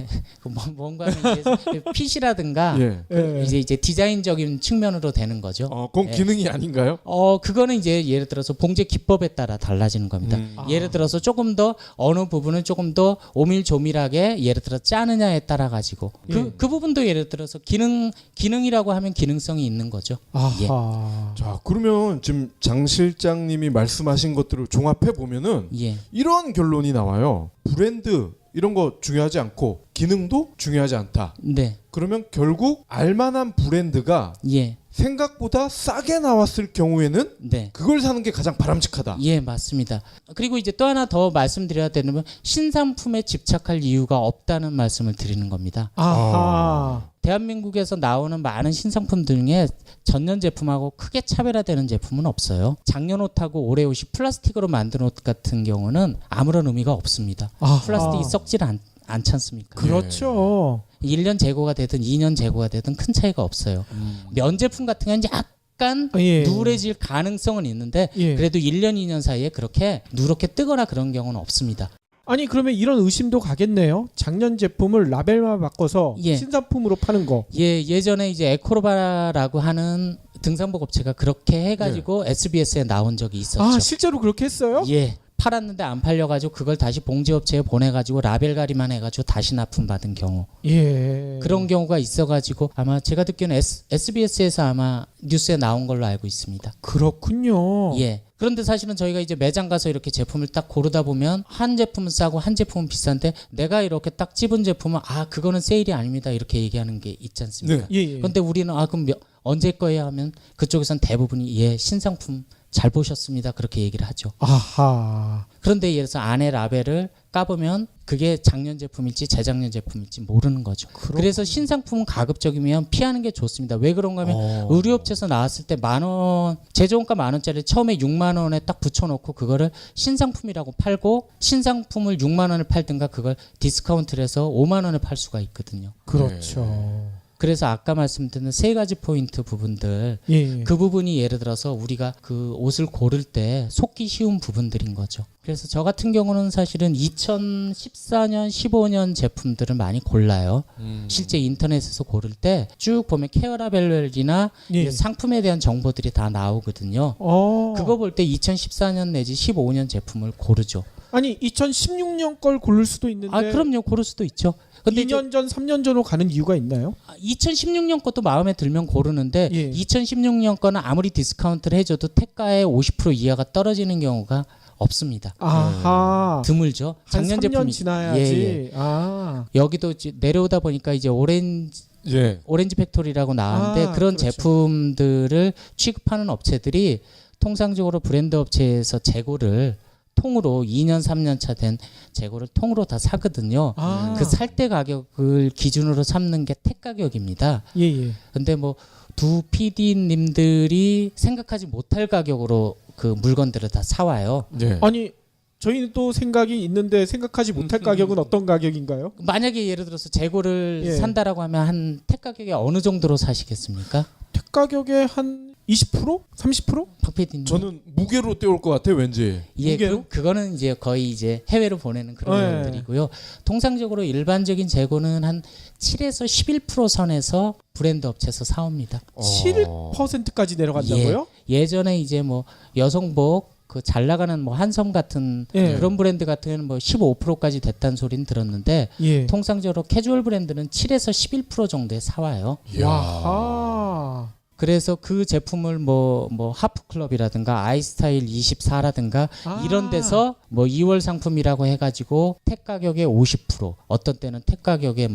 뭔가 이제 핏이라든가 예. 이제 디자인적인 측면으로 되는 거죠. 그건 예. 기능이 아닌가요? 그거는 이제 예를 들어서 봉제 기법에 따라 달라지는 겁니다. 예를 들어서 조금 더 어느 부분은 조금 더 오밀조밀하게 예를 들어 짜느냐에 따라 가지고 그 부분도 예를 들어서 기능이라고 하면 기능성이 있는 거죠. 아하. 자, 그러면 지금 장 실장님이 말씀하신 것들을 종합해 보면은 예. 이런 결론이 나와요. 브랜드 이런 거 중요하지 않고 기능도 중요하지 않다. 네. 그러면 결국 알만한 브랜드가 예. 생각보다 싸게 나왔을 경우에는 네. 그걸 사는 게 가장 바람직하다. 예, 맞습니다. 그리고 이제 또 하나 더 말씀드려야 되는 건 신상품에 집착할 이유가 없다는 말씀을 드리는 겁니다. 아하. 대한민국에서 나오는 많은 신상품 중에 전년 제품하고 크게 차별화되는 제품은 없어요. 작년 옷하고 올해 옷이 플라스틱으로 만든 옷 같은 경우는 아무런 의미가 없습니다. 아하. 플라스틱이 썩질 않지 않습니까? 그렇죠. 1년 재고가 되든 2년 재고가 되든 큰 차이가 없어요. 면 제품 같은 경우는 약간 예. 누래질 가능성은 있는데 예. 그래도 1년 2년 사이에 그렇게 누렇게 뜨거나 그런 경우는 없습니다. 아니 그러면 이런 의심도 가겠네요. 작년 제품을 라벨만 바꿔서 예. 신상품으로 파는 거. 예전에 이제 에코로바라고 하는 등산복 업체가 그렇게 해가지고 SBS에 나온 적이 있었죠. 실제로 그렇게 했어요? 예. 팔았는데 안 팔려가지고 그걸 다시 봉제업체에 보내가지고 라벨 가리만 해가지고 다시 납품받은 경우. 예. 그런 경우가 있어가지고 아마 제가 듣기로는 SBS에서 아마 뉴스에 나온 걸로 알고 있습니다. 그렇군요. 예. 그런데 사실은 저희가 이제 매장 가서 이렇게 제품을 딱 고르다 보면 한 제품은 싸고 한 제품은 비싼데 내가 이렇게 딱 집은 제품은 그거는 세일이 아닙니다 이렇게 얘기하는 게 있지 않습니까? 예. 그런데 우리는 그럼 언제 거예요 하면 그쪽에선 대부분이 신상품 잘 보셨습니다 그렇게 얘기를 하죠. 아하. 그런데 예를 들어서 안에 라벨을 까보면 그게 작년 제품일지 재작년 제품일지 모르는 거죠. 그래서 신상품은 가급적이면 피하는 게 좋습니다. 왜 그런가 하면 의류업체에서 나왔을 때 10,000원 제조원가 10,000원짜리 처음에 6만 원에 딱 붙여놓고 그거를 신상품이라고 팔고 신상품을 6만 원을 팔든가 그걸 디스카운트를 해서 5만 원에 팔 수가 있거든요. 그렇죠. 그래서 아까 말씀드린 세 가지 포인트 부분들 예. 그 부분이 예를 들어서 우리가 그 옷을 고를 때 속기 쉬운 부분들인 거죠. 그래서 저 같은 경우는 사실은 2014년, 15년 제품들을 많이 골라요. 실제 인터넷에서 고를 때 쭉 보면 케어라벨이나 예. 상품에 대한 정보들이 다 나오거든요. 그거 볼 때 2014년 내지 15년 제품을 고르죠. 아니 2016년 걸 고를 수도 있는데 그럼요. 고를 수도 있죠. 근데 2년 전, 3년 전으로 가는 이유가 있나요? 2016년 것도 마음에 들면 고르는데 예. 2016년 거는 아무리 디스카운트를 해줘도 태가의 50% 이하가 떨어지는 경우가 없습니다. 아하. 드물죠. 한 작년 3년 제품이 지나야지. 여기도 이제 내려오다 보니까 이제 오렌지 팩토리라고 나왔는데 그런 그렇죠. 제품들을 취급하는 업체들이 통상적으로 브랜드 업체에서 재고를 통으로 2년 3년 차 된 재고를 통으로 다 사거든요. 그 살 때 가격을 기준으로 삼는 게 택 가격입니다. 예. 근데 두 PD님들이 생각하지 못할 가격으로 그 물건들을 다 사와요. 아니 저희는 또 생각이 있는데 생각하지 못할 가격은 어떤 가격인가요? 만약에 예를 들어서 재고를 예. 산다라고 하면 한 택 가격에 어느 정도로 사시겠습니까? 택 가격의 한 20%? 30%? 박 PD님. 저는 무게로 떼올 것 같아요, 왠지. 무게로? 그거는 이제 거의 이제 해외로 보내는 그런 네. 것들이고요. 통상적으로 일반적인 재고는 한 7에서 11% 선에서 브랜드 업체에서 사옵니다. 7%까지 내려간다고요? 예전에 이제 여성복 그 잘 나가는 한섬 같은 예. 그런 브랜드 같은 경우는 15%까지 됐다는 소리는 들었는데 예. 통상적으로 캐주얼 브랜드는 7에서 11% 정도에 사와요. 와하. 그래서 그 제품을 하프클럽이라든가 아이스타일 24라든가 이런 데서 2월 상품이라고 해가지고 택 가격의 50% 어떤 때는 택 가격의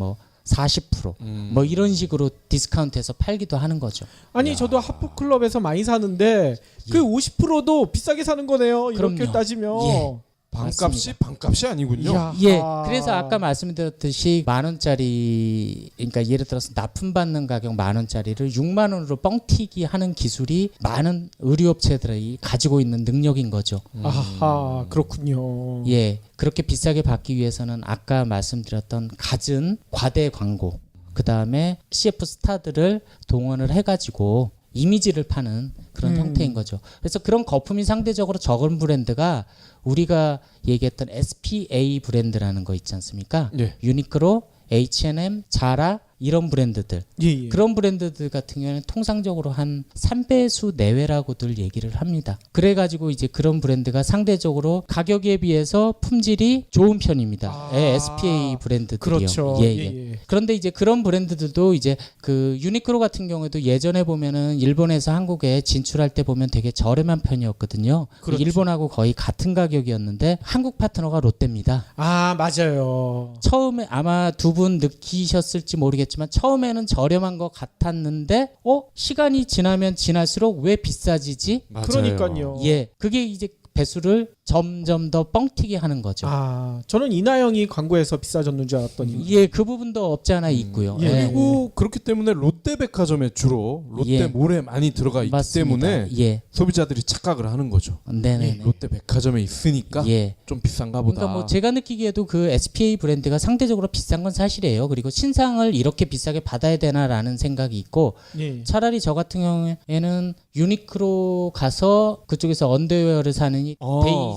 40%, 뭐 이런 식으로 디스카운트해서 팔기도 하는 거죠. 아니 저도 하프클럽에서 많이 사는데 그 50%도 비싸게 사는 거네요. 이렇게 그럼요. 따지면. 예. 반값이 아니군요. 이야. 예, 그래서 아까 말씀드렸듯이 10,000원짜리, 그러니까 예를 들어서 납품받는 가격 10,000원짜리를 6만 원으로 뻥튀기 하는 기술이 많은 의류업체들이 가지고 있는 능력인 거죠. 아하, 그렇군요. 예, 그렇게 비싸게 받기 위해서는 아까 말씀드렸던 갖은 과대 광고, 그 다음에 CF 스타들을 동원을 해가지고 이미지를 파는 그런 형태인 거죠. 그래서 그런 거품이 상대적으로 적은 브랜드가 우리가 얘기했던 SPA 브랜드라는 거 있지 않습니까? 예. 유니크로, H&M, 자라 이런 브랜드들. 예. 그런 브랜드들 같은 경우에는 통상적으로 한 3배수 내외라고들 얘기를 합니다. 그래가지고 이제 그런 브랜드가 상대적으로 가격에 비해서 품질이 좋은 편입니다. 예, SPA 브랜드들이요. 그렇죠. 예. 그런데 이제 그런 브랜드들도 이제 그 유니크로 같은 경우에도 예전에 보면은 일본에서 한국에 진출할 때 보면 되게 저렴한 편이었거든요. 그렇죠. 일본하고 거의 같은 가격이었는데 한국 파트너가 롯데입니다. 아, 맞아요. 처음에 아마 두 분 느끼셨을지 모르겠지만 처음에는 저렴한 것 같았는데 시간이 지나면 지날수록 왜 비싸지지? 맞아요. 그러니까요. 예, 그게 이제 배수를 점점 더 뻥튀기 하는 거죠. 아, 저는 이나영이 광고에서 비싸졌는 줄 알았더니. 예, 그 부분도 없지 않아 있고요. 예. 예. 그리고 그렇기 때문에 롯데백화점에 주로 롯데몰에 많이 들어가 있기 맞습니다. 때문에 예, 소비자들이 착각을 하는 거죠. 네네. 롯데백화점에 있으니까 예. 좀 비싼가 보다. 그러니까 뭐 제가 느끼기에도 그 SPA 브랜드가 상대적으로 비싼 건 사실이에요. 그리고 신상을 이렇게 비싸게 받아야 되나라는 생각이 있고 예. 차라리 저 같은 경우에는 유니크로 가서 그쪽에서 언더웨어를 사느니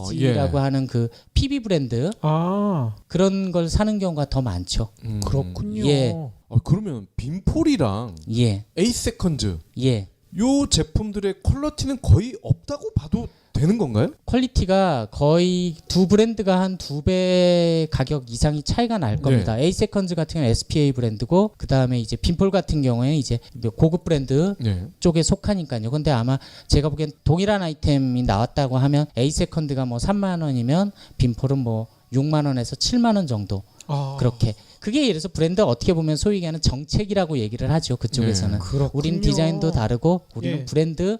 데이지라고 하는 그 PB 브랜드 아, 그런 걸 사는 경우가 더 많죠. 그렇군요. 예. 그러면 빈폴이랑 예, 에이세컨즈 예. 요 제품들의 퀄리티는 거의 없다고 봐도 되는 건가요? 퀄리티가 거의 두 브랜드가 한 2배 가격 이상이 차이가 날 겁니다. 에이세컨즈 같은 경우는 SPA 브랜드고 그 다음에 이제 빈폴 같은 경우에는 이제 고급 브랜드 네. 쪽에 속하니까요. 근데 아마 제가 보기엔 동일한 아이템이 나왔다고 하면 에이세컨드가 뭐 3만 원이면 빈폴은 뭐 6만 원에서 7만 원 정도 아, 그렇게. 그게 예를 들어서 브랜드 어떻게 보면 소위 얘기하는 정책이라고 얘기를 하죠. 그쪽에서는. 그렇군요. 우리는 디자인도 다르고 우리는 예. 브랜드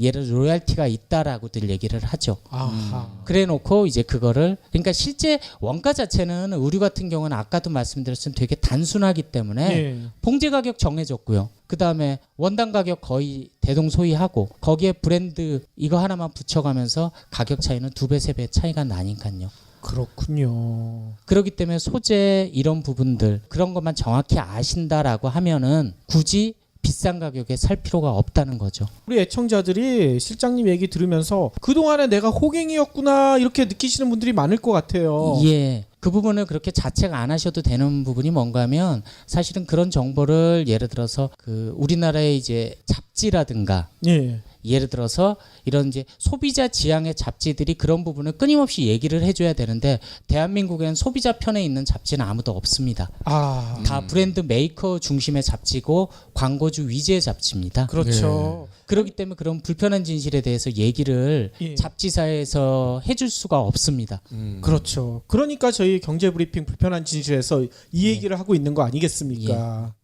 얘를 로얄티가 있다라고들 얘기를 하죠. 아하. 그래 놓고 이제 그거를 그러니까 실제 원가 자체는 의류 같은 경우는 아까도 말씀드렸지만 되게 단순하기 때문에 예. 봉제 가격 정해졌고요. 그다음에 원단 가격 거의 대동소이하고 거기에 브랜드 이거 하나만 붙여가면서 가격 차이는 2배, 3배 차이가 나니까요. 그렇군요. 그렇기 때문에 소재 이런 부분들 그런 것만 정확히 아신다라고 하면은 굳이 비싼 가격에 살 필요가 없다는 거죠. 우리 애청자들이 실장님 얘기 들으면서 그동안에 내가 호갱이었구나 이렇게 느끼시는 분들이 많을 것 같아요. 예. 그 부분을 그렇게 자책 안 하셔도 되는 부분이 뭔가 하면 사실은 그런 정보를 예를 들어서 그 우리나라의 이제 잡지라든가 예. 예를 들어서 이런 이제 소비자 지향의 잡지들이 그런 부분을 끊임없이 얘기를 해줘야 되는데 대한민국에는 소비자 편에 있는 잡지는 아무도 없습니다. 아, 다 브랜드 메이커 중심의 잡지고 광고주 위주의 잡지입니다. 그렇죠. 그렇기 때문에 그런 불편한 진실에 대해서 얘기를 예. 잡지사에서 해줄 수가 없습니다. 그렇죠. 그러니까 저희 경제브리핑 불편한 진실에서 이 얘기를 하고 있는 거 아니겠습니까?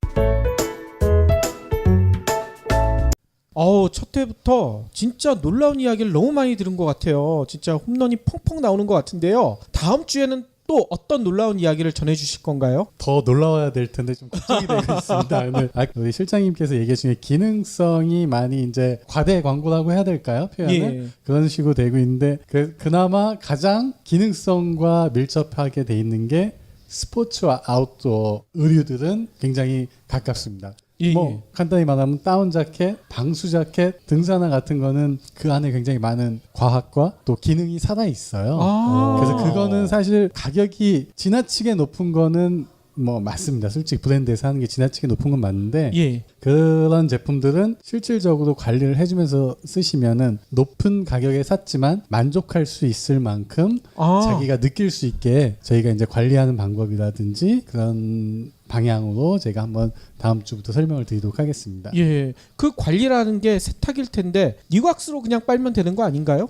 첫 회부터 진짜 놀라운 이야기를 너무 많이 들은 것 같아요. 진짜 홈런이 펑펑 나오는 것 같은데요. 다음 주에는 또 어떤 놀라운 이야기를 전해주실 건가요? 더 놀라워야 될 텐데 좀 걱정이 되고 있습니다. 오늘 우리 실장님께서 얘기 중에 기능성이 많이 이제 과대 광고라고 해야 될까요? 표현을 예. 그런 식으로 되고 있는데 그나마 가장 기능성과 밀접하게 돼 있는 게 스포츠와 아웃도어 의류들은 굉장히 가깝습니다. 예, 뭐 예. 간단히 말하면 다운 자켓, 방수 자켓, 등산화 같은 거는 그 안에 굉장히 많은 과학과 또 기능이 살아 있어요. 아. 그래서 그거는 사실 가격이 지나치게 높은 거는 뭐 맞습니다. 솔직히 브랜드에서 하는 게 지나치게 높은 건 맞는데 예. 그런 제품들은 실질적으로 관리를 해주면서 쓰시면은 높은 가격에 샀지만 만족할 수 있을 만큼 아. 자기가 느낄 수 있게 저희가 이제 관리하는 방법이라든지 그런 방향으로 제가 한번 다음 주부터 설명을 드리도록 하겠습니다. 예, 그 관리라는 게 세탁일 텐데 니왁스로 그냥 빨면 되는 거 아닌가요?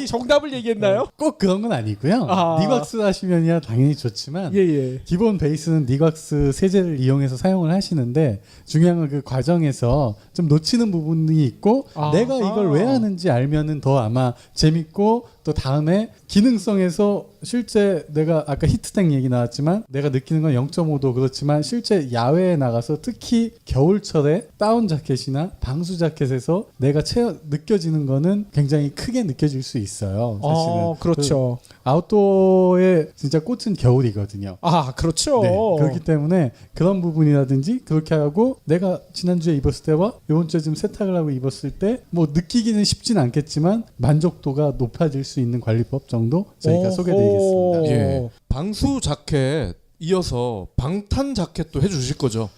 정답을 얘기했나요? 꼭 그런 건 아니고요. 아. 니왁스 하시면야 당연히 좋지만 예. 기본 베이스는 니왁스 세제를 이용해서 사용을 하시는데 중요한 건 그 과정에서 좀 놓치는 부분이 있고 아하. 내가 이걸 왜 하는지 알면은 더 아마 재밌고 또 다음에 기능성에서 실제 내가 아까 히트텍 얘기 나왔지만 내가 느끼는 건 0.5도 그렇지만 실제 야외에 나가서 특히 겨울철에 다운 자켓이나 방수 자켓에서 내가 느껴지는 거는 굉장히 크게 느껴질 수 있어요. 사실은. 그렇죠. 아웃도어의 진짜 꽃은 겨울이거든요. 그렇죠. 네, 그렇기 때문에 그런 부분이라든지 그렇게 하고 내가 지난주에 입었을 때와 이번 주에 좀 세탁을 하고 입었을 때 뭐 느끼기는 쉽진 않겠지만 만족도가 높아질 수 있는 관리법 정도 저희가 소개드리겠습니다. 예. 방수 자켓 이어서 방탄 자켓도 해주실 거죠?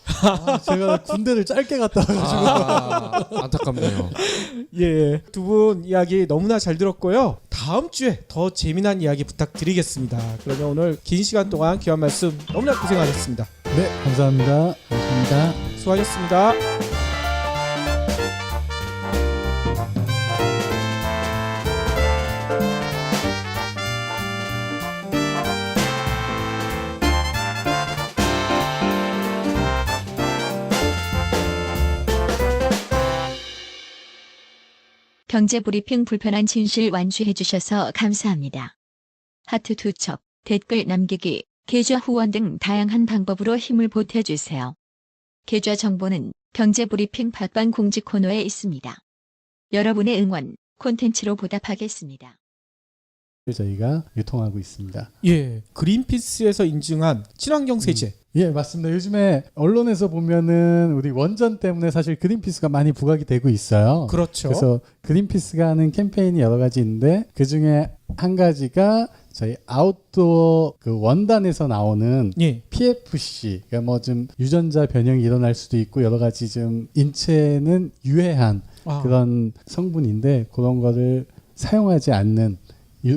제가 군대를 짧게 갔다 와가지고 안타깝네요. 예, 두 분 이야기 너무나 잘 들었고요. 다음 주에 더 재미난 이야기 부탁드리겠습니다. 그러면 오늘 긴 시간 동안 귀한 말씀 너무나 고생하셨습니다. 네, 감사합니다. 감사합니다. 수고하셨습니다. 경제 브리핑 불편한 진실 완주해 주셔서 감사합니다. 하트 두 첩, 댓글 남기기, 계좌 후원 등 다양한 방법으로 힘을 보태주세요. 계좌 정보는 경제 브리핑 팟빵 공지 코너에 있습니다. 여러분의 응원, 콘텐츠로 보답하겠습니다. 저희가 유통하고 있습니다. 예, 그린피스에서 인증한 친환경 세제. 예, 맞습니다. 요즘에 언론에서 보면은 우리 원전 때문에 사실 그린피스가 많이 부각이 되고 있어요. 그렇죠. 그래서 그린피스가 하는 캠페인이 여러 가지 있는데 그 중에 한 가지가 저희 아웃도어 그 원단에서 나오는 예. PFC, 그러니까 뭐 좀 유전자 변형이 일어날 수도 있고 여러 가지 좀 인체는 유해한 그런 성분인데 그런 거를 사용하지 않는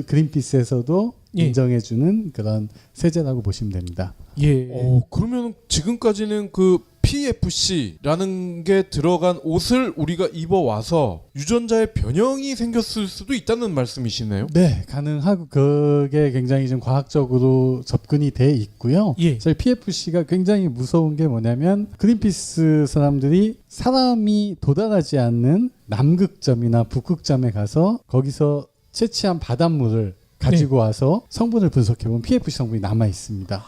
그린피스에서도 예. 인정해주는 그런 세제라고 보시면 됩니다. 예. 그러면 지금까지는 그 PFC라는 게 들어간 옷을 우리가 입어와서 유전자의 변형이 생겼을 수도 있다는 말씀이시네요? 네, 가능하고 그게 굉장히 좀 과학적으로 접근이 돼 있고요. 예. 저희 PFC가 굉장히 무서운 게 뭐냐면 그린피스 사람들이 사람이 도달하지 않는 남극점이나 북극점에 가서 거기서 채취한 바닷물을 가지고 와서 성분을 분석해보면 PFC 성분이 남아 있습니다.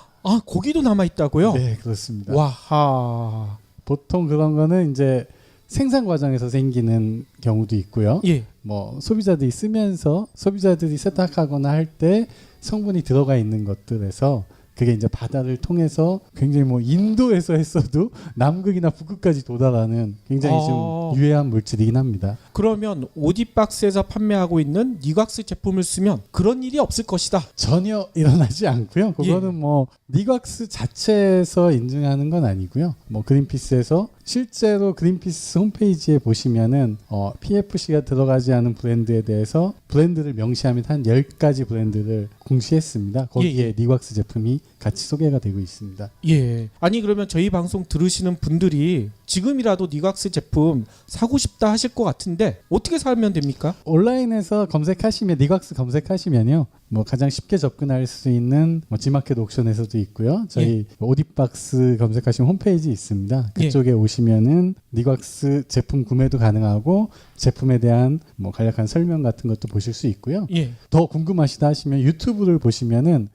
거기도 남아 있다고요? 네, 그렇습니다. 와하. 보통 그런 거는 이제 생산 과정에서 생기는 경우도 있고요. 예. 뭐 소비자들이 쓰면서 소비자들이 세탁하거나 할 때 성분이 들어가 있는 것들에서 그게 이제 바다를 통해서 굉장히 뭐 인도에서 했어도 남극이나 북극까지 도달하는 굉장히 좀 유해한 물질이긴 합니다. 그러면 오디박스에서 판매하고 있는 니곽스 제품을 쓰면 그런 일이 없을 것이다. 전혀 일어나지 않고요. 그거는 예. 뭐 니곽스 자체에서 인증하는 건 아니고요. 뭐 그린피스에서 실제로 그린피스 홈페이지에 보시면은 PFC가 들어가지 않은 브랜드에 대해서 브랜드를 명시하면 한 10가지 브랜드를 공시했습니다. 거기에 예. 니곽스 제품이 같이 소개가 되고 있습니다. 예. 아니 그러면 저희 방송 들으시는 분들이 지금이라도 니곽스 제품 사고 싶다 하실 것 같은데 어떻게 사면 됩니까? 온라인에서 검색하시면 니곽스 검색하시면요. 뭐 가장 쉽게 접근할 수 있는 뭐 지마켓 옥션에서도 있고요. 저희 오디박스 검색하시면 홈페이지 있습니다. 그쪽에 오시면은 니곽스 제품 구매도 가능하고 제품에 대한 뭐 간략한 설명 같은 것도 보실 수 있고요. 예. 더 궁금하시다 하시면 유튜브를 보시면은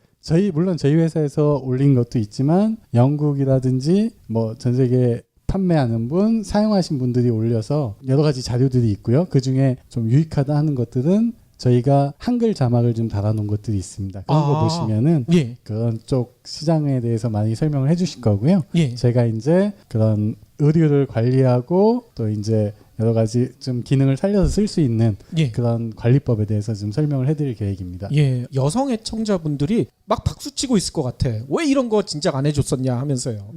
물론 저희 회사에서 올린 것도 있지만 영국이라든지 뭐 전 세계 판매하는 분, 사용하신 분들이 올려서 여러 가지 자료들이 있고요. 그 중에 좀 유익하다 하는 것들은 저희가 한글 자막을 좀 달아놓은 것들이 있습니다. 그런 거 보시면은 예. 그런 쪽 시장에 대해서 많이 설명을 해주실 거고요. 예. 제가 이제 그런 의류를 관리하고 또 이제 여러 가지 좀 기능을 살려서 쓸 수 있는 예. 그런 관리법에 대해서 좀 설명을 해드릴 계획입니다. 예. 여성 애청자분들이 막 박수치고 있을 것 같아. 왜 이런 거 진작 안 해줬었냐 하면서요.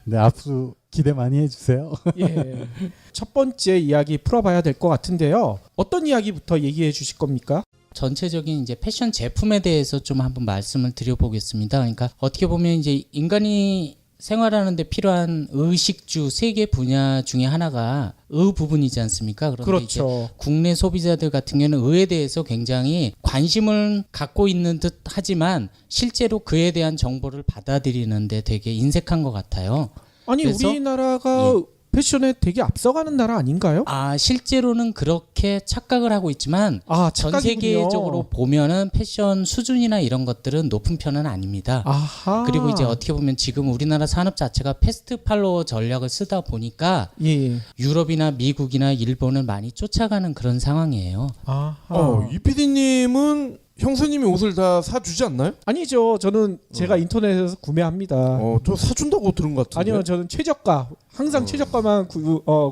네, 앞으로 기대 많이 해주세요. 예. 첫 번째 이야기 풀어봐야 될 것 같은데요. 어떤 이야기부터 얘기해 주실 겁니까? 전체적인 이제 패션 제품에 대해서 좀 한번 말씀을 드려보겠습니다. 그러니까 어떻게 보면 이제 인간이 생활하는데 필요한 의식주 세 개 분야 중에 하나가 의 부분이지 않습니까? 그런데 그렇죠. 이제 국내 소비자들 같은 경우는 의에 대해서 굉장히 관심을 갖고 있는 듯 하지만 실제로 그에 대한 정보를 받아들이는데 되게 인색한 것 같아요. 아니 그래서- 우리나라가 패션에 되게 앞서가는 나라 아닌가요? 실제로는 그렇게 착각을 하고 있지만 아, 전 착각이군요. 세계적으로 보면은 패션 수준이나 이런 것들은 높은 편은 아닙니다. 아하. 그리고 이제 어떻게 보면 지금 우리나라 산업 자체가 패스트 팔로워 전략을 쓰다 보니까 예. 유럽이나 미국이나 일본을 많이 쫓아가는 그런 상황이에요. 아하. 이 PD님은 형수님이 옷을 다 사주지 않나요? 아니죠. 저는 제가 인터넷에서 구매합니다. 저 사준다고 들은 것 같은데. 아니요, 저는 최저가 항상 최저가만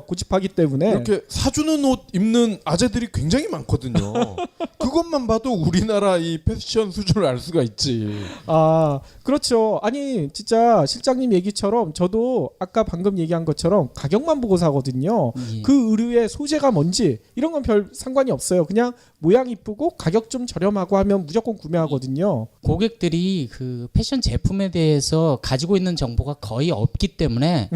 고집하기 때문에 이렇게 사주는 옷 입는 아재들이 굉장히 많거든요. 그것만 봐도 우리나라 이 패션 수준을 알 수가 있지. 아 그렇죠. 아니 진짜 실장님 얘기처럼 저도 아까 방금 얘기한 것처럼 가격만 보고 사거든요. 예. 그 의류의 소재가 뭔지 이런 건 별 상관이 없어요. 그냥 모양 이쁘고 가격 좀 저렴하고 하면 무조건 구매하거든요. 고객들이 그 패션 제품에 대해서 가지고 있는 정보가 거의 없기 때문에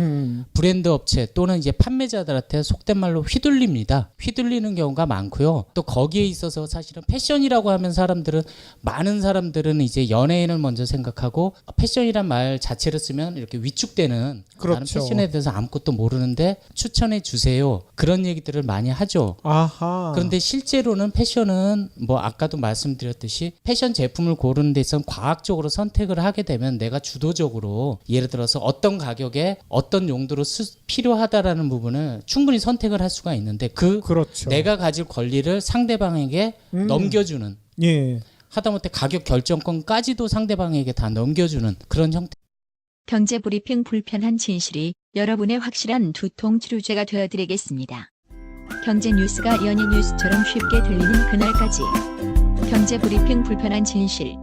브랜드 업체 또는 이제 판매자들한테 속된 말로 휘둘립니다. 휘둘리는 경우가 많고요. 또 거기에 있어서 사실은 패션이라고 하면 많은 사람들은 이제 연예인을 먼저 생각하고 패션이란 말 자체를 쓰면 이렇게 위축되는 그렇죠. 나는 패션에 대해서 아무것도 모르는데 추천해 주세요. 그런 얘기들을 많이 하죠. 아하. 그런데 실제로는 패션은 뭐 아까도 말씀드렸듯이 패션 제품을 고르는 데 있어서 과학적으로 선택을 하게 되면 내가 주도적으로 예를 들어서 어떤 가격에 어떤 용도로 필요하다라는 부분을 충분히 선택을 할 수가 있는데 그렇죠. 내가 가질 권리를 상대방에게 넘겨주는 예. 하다못해 가격 결정권까지도 상대방에게 다 넘겨주는 그런 형태. 경제 브리핑 불편한 진실이 여러분의 확실한 두통 치료제가 되어드리겠습니다. 경제 뉴스가 연예 뉴스처럼 쉽게 들리는 그날까지 경제 브리핑 불편한 진실.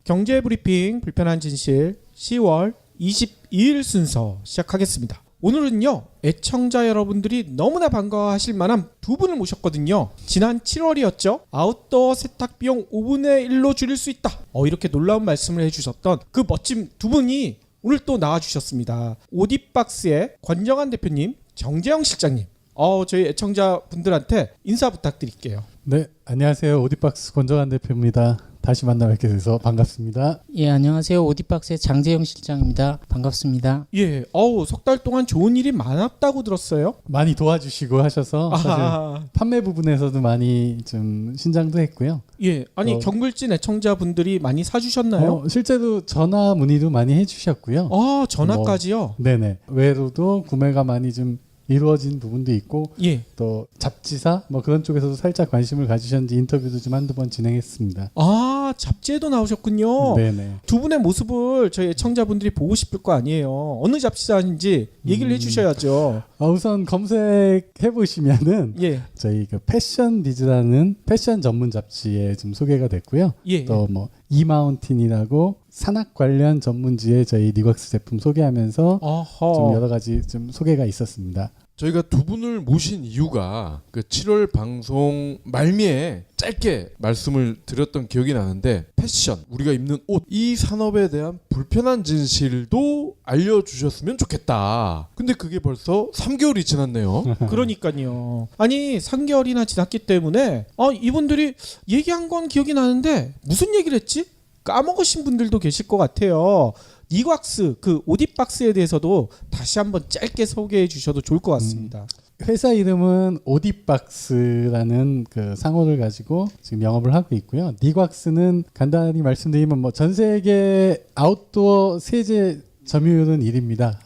경제 브리핑 불편한 진실 10월 22일 순서 시작하겠습니다. 오늘은요 애청자 여러분들이 너무나 반가워하실 만한 두 분을 모셨거든요. 지난 7월이었죠. 아웃도어 세탁 비용 5분의 1로 줄일 수 있다. 이렇게 놀라운 말씀을 해주셨던 그 멋진 두 분이 오늘 또 나와주셨습니다. 오디박스의 권정한 대표님, 정재영 실장님. 저희 애청자 분들한테 인사 부탁드릴게요. 네, 안녕하세요. 오디박스 권정한 대표입니다. 다시 만나 뵙게 돼서 반갑습니다. 예, 안녕하세요. 오디박스의 장재영 실장입니다. 반갑습니다. 예, 석 달 동안 좋은 일이 많았다고 들었어요. 많이 도와주시고 하셔서 사실 아하. 판매 부분에서도 많이 좀 신장도 했고요. 예, 아니 경불진 애청자 분들이 많이 사주셨나요? 실제로 전화 문의도 많이 해주셨고요. 전화까지요? 네네. 외로도 구매가 많이 좀 이루어진 부분도 있고 예. 또 잡지사 뭐 그런 쪽에서도 살짝 관심을 가지셨는지 인터뷰도 좀 한두 번 진행했습니다. 잡지에도 나오셨군요. 네네. 두 분의 모습을 저희 애청자분들이 보고 싶을 거 아니에요. 어느 잡지사인지 얘기를 해주셔야죠. 우선 검색해 보시면은 예, 저희 그 패션 디즈라는 패션 전문 잡지에 좀 소개가 됐고요. 예. 또 뭐 이마운틴이라고 산악 관련 전문지에 저희 니곽스 제품 소개하면서 좀 여러 가지 좀 소개가 있었습니다. 저희가 두 분을 모신 이유가 그 7월 방송 말미에 짧게 말씀을 드렸던 기억이 나는데 패션, 우리가 입는 옷, 이 산업에 대한 불편한 진실도 알려주셨으면 좋겠다. 근데 그게 벌써 3개월이 지났네요. 그러니까요. 아니 3개월이나 지났기 때문에 이분들이 얘기한 건 기억이 나는데 무슨 얘기를 했지? 까먹으신 분들도 계실 것 같아요. 니곽스 그 오디박스에 대해서도 다시 한번 짧게 소개해 주셔도 좋을 것 같습니다. 회사 이름은 오디박스라는 그 상호를 가지고 지금 영업을 하고 있고요. 니곽스는 간단히 말씀드리면 뭐 전 세계 아웃도어 세제 점유율은 1위입니다.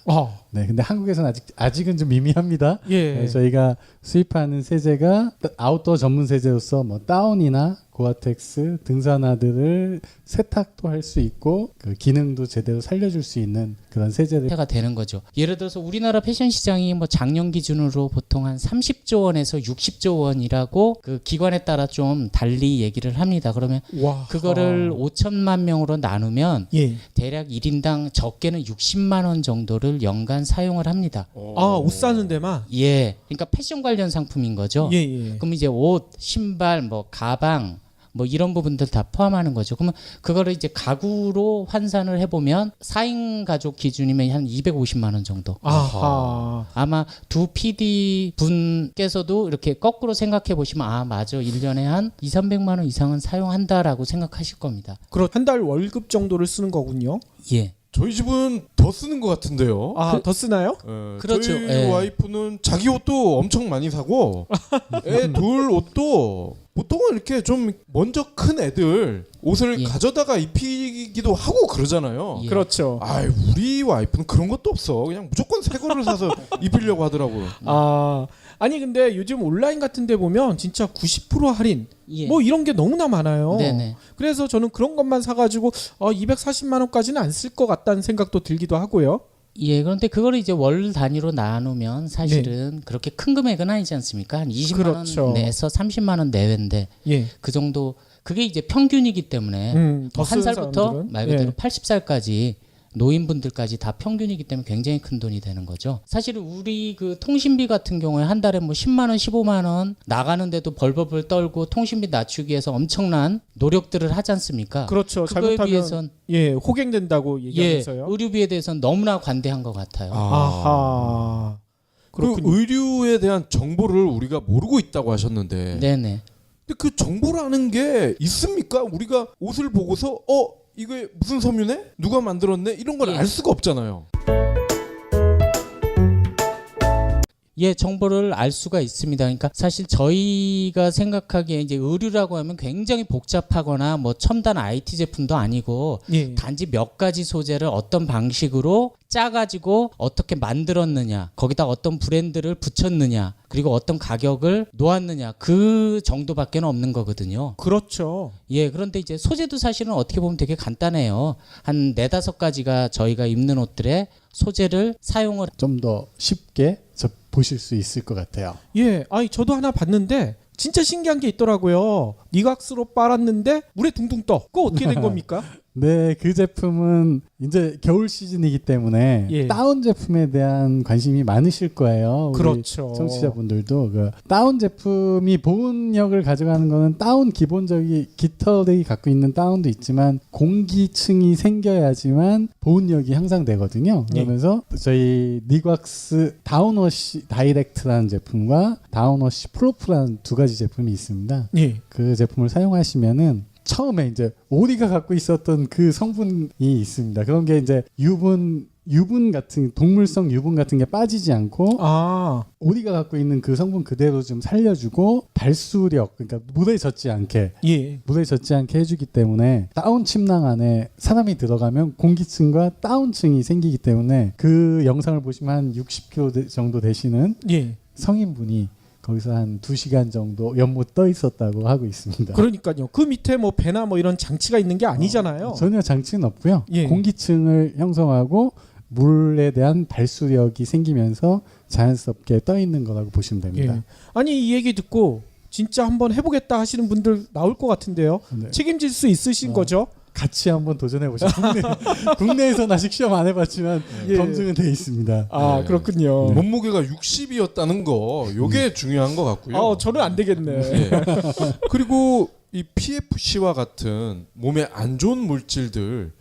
네, 근데 한국에서는 아직은 좀 미미합니다. 예. 네, 저희가 수입하는 세제가 아웃도어 전문 세제로서 뭐 다운이나 고아텍스, 등산화들을 세탁도 할 수 있고 그 기능도 제대로 살려줄 수 있는 그런 세제들. 가 되는 거죠. 예를 들어서 우리나라 패션 시장이 뭐 작년 기준으로 보통 한 30조 원에서 60조 원이라고 그 기관에 따라 좀 달리 얘기를 합니다. 그러면 와. 그거를 5천만 명으로 나누면 예. 대략 1인당 적게는 60만 원 정도를 연간 데만 사용을 합니다. 아, 옷 사는 데만. 예, 그러니까 패션 관련 상품인 거죠. 예, 예. 그럼 이제 옷, 신발, 뭐 가방, 뭐 이런 부분들 다 포함하는 거죠. 그러면 그거를 이제 가구로 환산을 해보면 4인 가족 기준이면 한 250만 원 정도. 아하. 아마 두 PD 분께서도 이렇게 거꾸로 생각해 보시면 아 맞아 1년에 한 2,300만 원 이상은 사용한다라고 생각하실 겁니다. 그럼 한 달 월급 정도를 쓰는 거군요. 예. 저희 집은 더 쓰는 것 같은데요. 아, 더 쓰나요? 그렇죠. 저희 예. 와이프는 자기 옷도 엄청 많이 사고 애 둘 옷도 보통은 이렇게 좀 먼저 큰 애들 옷을 예. 가져다가 입히기도 하고 그러잖아요. 예. 그렇죠. 아이 우리 와이프는 그런 것도 없어. 그냥 무조건 새 거를 사서 입히려고 하더라고요. 아, 아니 근데 요즘 온라인 같은 데 보면 진짜 90% 할인 예. 뭐 이런 게 너무나 많아요. 네네. 그래서 저는 그런 것만 사가지고 240만 원까지는 안 쓸 것 같다는 생각도 들기도 하고요. 예, 그런데 그거를 이제 월 단위로 나누면 사실은 그렇게 큰 금액은 아니지 않습니까? 한 20만 그렇죠. 원 내에서 30만 원 내외인데 예. 그 정도 그게 이제 평균이기 때문에 더 한 쓰는 살부터 사람들은? 말 그대로 예. 80살까지 노인분들까지 다 평균이기 때문에 굉장히 큰 돈이 되는 거죠. 사실 우리 그 통신비 같은 경우에 한 달에 뭐 10만 원, 15만 원 나가는데도 벌벌벌 떨고 통신비 낮추기 위해서 엄청난 노력들을 하지 않습니까? 그렇죠. 그거에 잘못하면 비해선 호갱된다고 예, 얘기하면서요. 의료비에 대해서는 너무나 관대한 것 같아요. 아하. 그 그렇군요. 의류에 대한 정보를 우리가 모르고 있다고 하셨는데 네네. 근데 그 정보라는 게 있습니까? 우리가 옷을 보고서 이게 무슨 섬유네? 누가 만들었네? 이런 걸 예. 알 수가 없잖아요. 예, 정보를 알 수가 있습니다. 그러니까 사실 저희가 생각하기에 이제 의류라고 하면 굉장히 복잡하거나 뭐 첨단 IT 제품도 아니고 예. 단지 몇 가지 소재를 어떤 방식으로 짜가지고 어떻게 만들었느냐, 거기다 어떤 브랜드를 붙였느냐, 그리고 어떤 가격을 놓았느냐, 그 정도밖에 없는 거거든요. 그렇죠. 예, 그런데 이제 소재도 사실은 어떻게 보면 되게 간단해요. 한 4-5가지가 저희가 입는 옷들의 소재를 사용을 좀 더 쉽게 보실 수 있을 것 같아요. 예. 아니 저도 하나 봤는데 진짜 신기한 게 있더라고요. 니각스로 빨았는데 물에 둥둥 떠. 그거 어떻게 된 겁니까? 네, 그 제품은 이제 겨울 시즌이기 때문에 예. 다운 제품에 대한 관심이 많으실 거예요. 우리 그렇죠. 청취자분들도 그 다운 제품이 보온력을 가져가는 거는 다운 기본적인 깃털이 갖고 있는 다운도 있지만 공기층이 생겨야지만 보온력이 향상되거든요. 예. 그러면서 저희 니곽스 다운워시 다이렉트라는 제품과 다운워시 프로프라는 두 가지 제품이 있습니다. 예. 그 제품을 사용하시면은 처음에 이제 오리가 갖고 있었던 그 성분이 있습니다. 그런 게 이제 유분 같은 동물성 유분 같은 게 빠지지 않고 아. 오리가 갖고 있는 그 성분 그대로 좀 살려주고 발수력 그러니까 물에 젖지 않게 예. 해주기 때문에 다운 침낭 안에 사람이 들어가면 공기층과 다운층이 생기기 때문에 그 영상을 보시면 한 60kg 정도 되시는 예. 성인분이 거기서 한 2시간 정도 연못 떠 있었다고 하고 있습니다. 그러니까요. 그 밑에 뭐 배나 뭐 이런 장치가 있는 게 아니잖아요. 전혀 장치는 없고요. 예. 공기층을 형성하고 물에 대한 발수력이 생기면서 자연스럽게 떠 있는 거라고 보시면 됩니다. 예. 아니 이 얘기 듣고 진짜 한번 해보겠다 하시는 분들 나올 것 같은데요. 네. 책임질 수 있으신 거죠? 같이 한번 도전해 보시죠. 국내에서는 아직 시험 안 해봤지만 예. 검증은 돼 있습니다. 아 네. 그렇군요. 몸무게가 60이었다는 거 요게 중요한 것 같고요. 저는 안 되겠네. 예. 그리고 이 PFC와 같은 몸에 안 좋은 물질들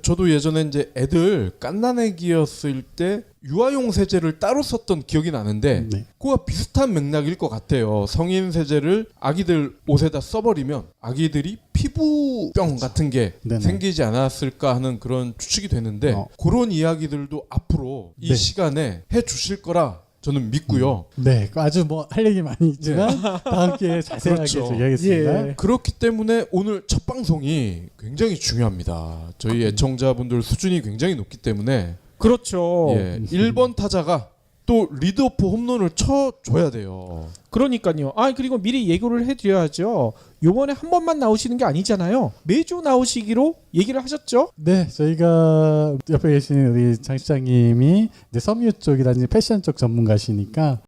저도 예전에 이제 애들 갓난애기였을 때 유아용 세제를 따로 썼던 기억이 나는데 네. 그와 비슷한 맥락일 것 같아요. 성인 세제를 아기들 옷에다 써버리면 아기들이 피부병 같은 게 네네. 생기지 않았을까 하는 그런 추측이 되는데 그런 이야기들도 앞으로 이 네. 시간에 해주실 거라 저는 믿고요. 네, 아주 뭐 할 얘기 많이 있지만 다음 기회에 자세하게 그렇죠. 얘기하겠습니다. 예. 그렇기 때문에 오늘 첫 방송이 굉장히 중요합니다. 저희 애청자분들 수준이 굉장히 높기 때문에 그렇죠. 예, 1번 타자가 또 리드오프 홈런을 쳐줘야 돼요. 그러니까요. 그리고 미리 예고를 해드려야죠. 요번에 한 번만 나오시는 게 아니잖아요. 매주 나오시기로 얘기를 하셨죠? 네, 저희가 옆에 계신 우리 장 시장님이 이제 섬유 쪽이라든지 패션 쪽 전문가시니까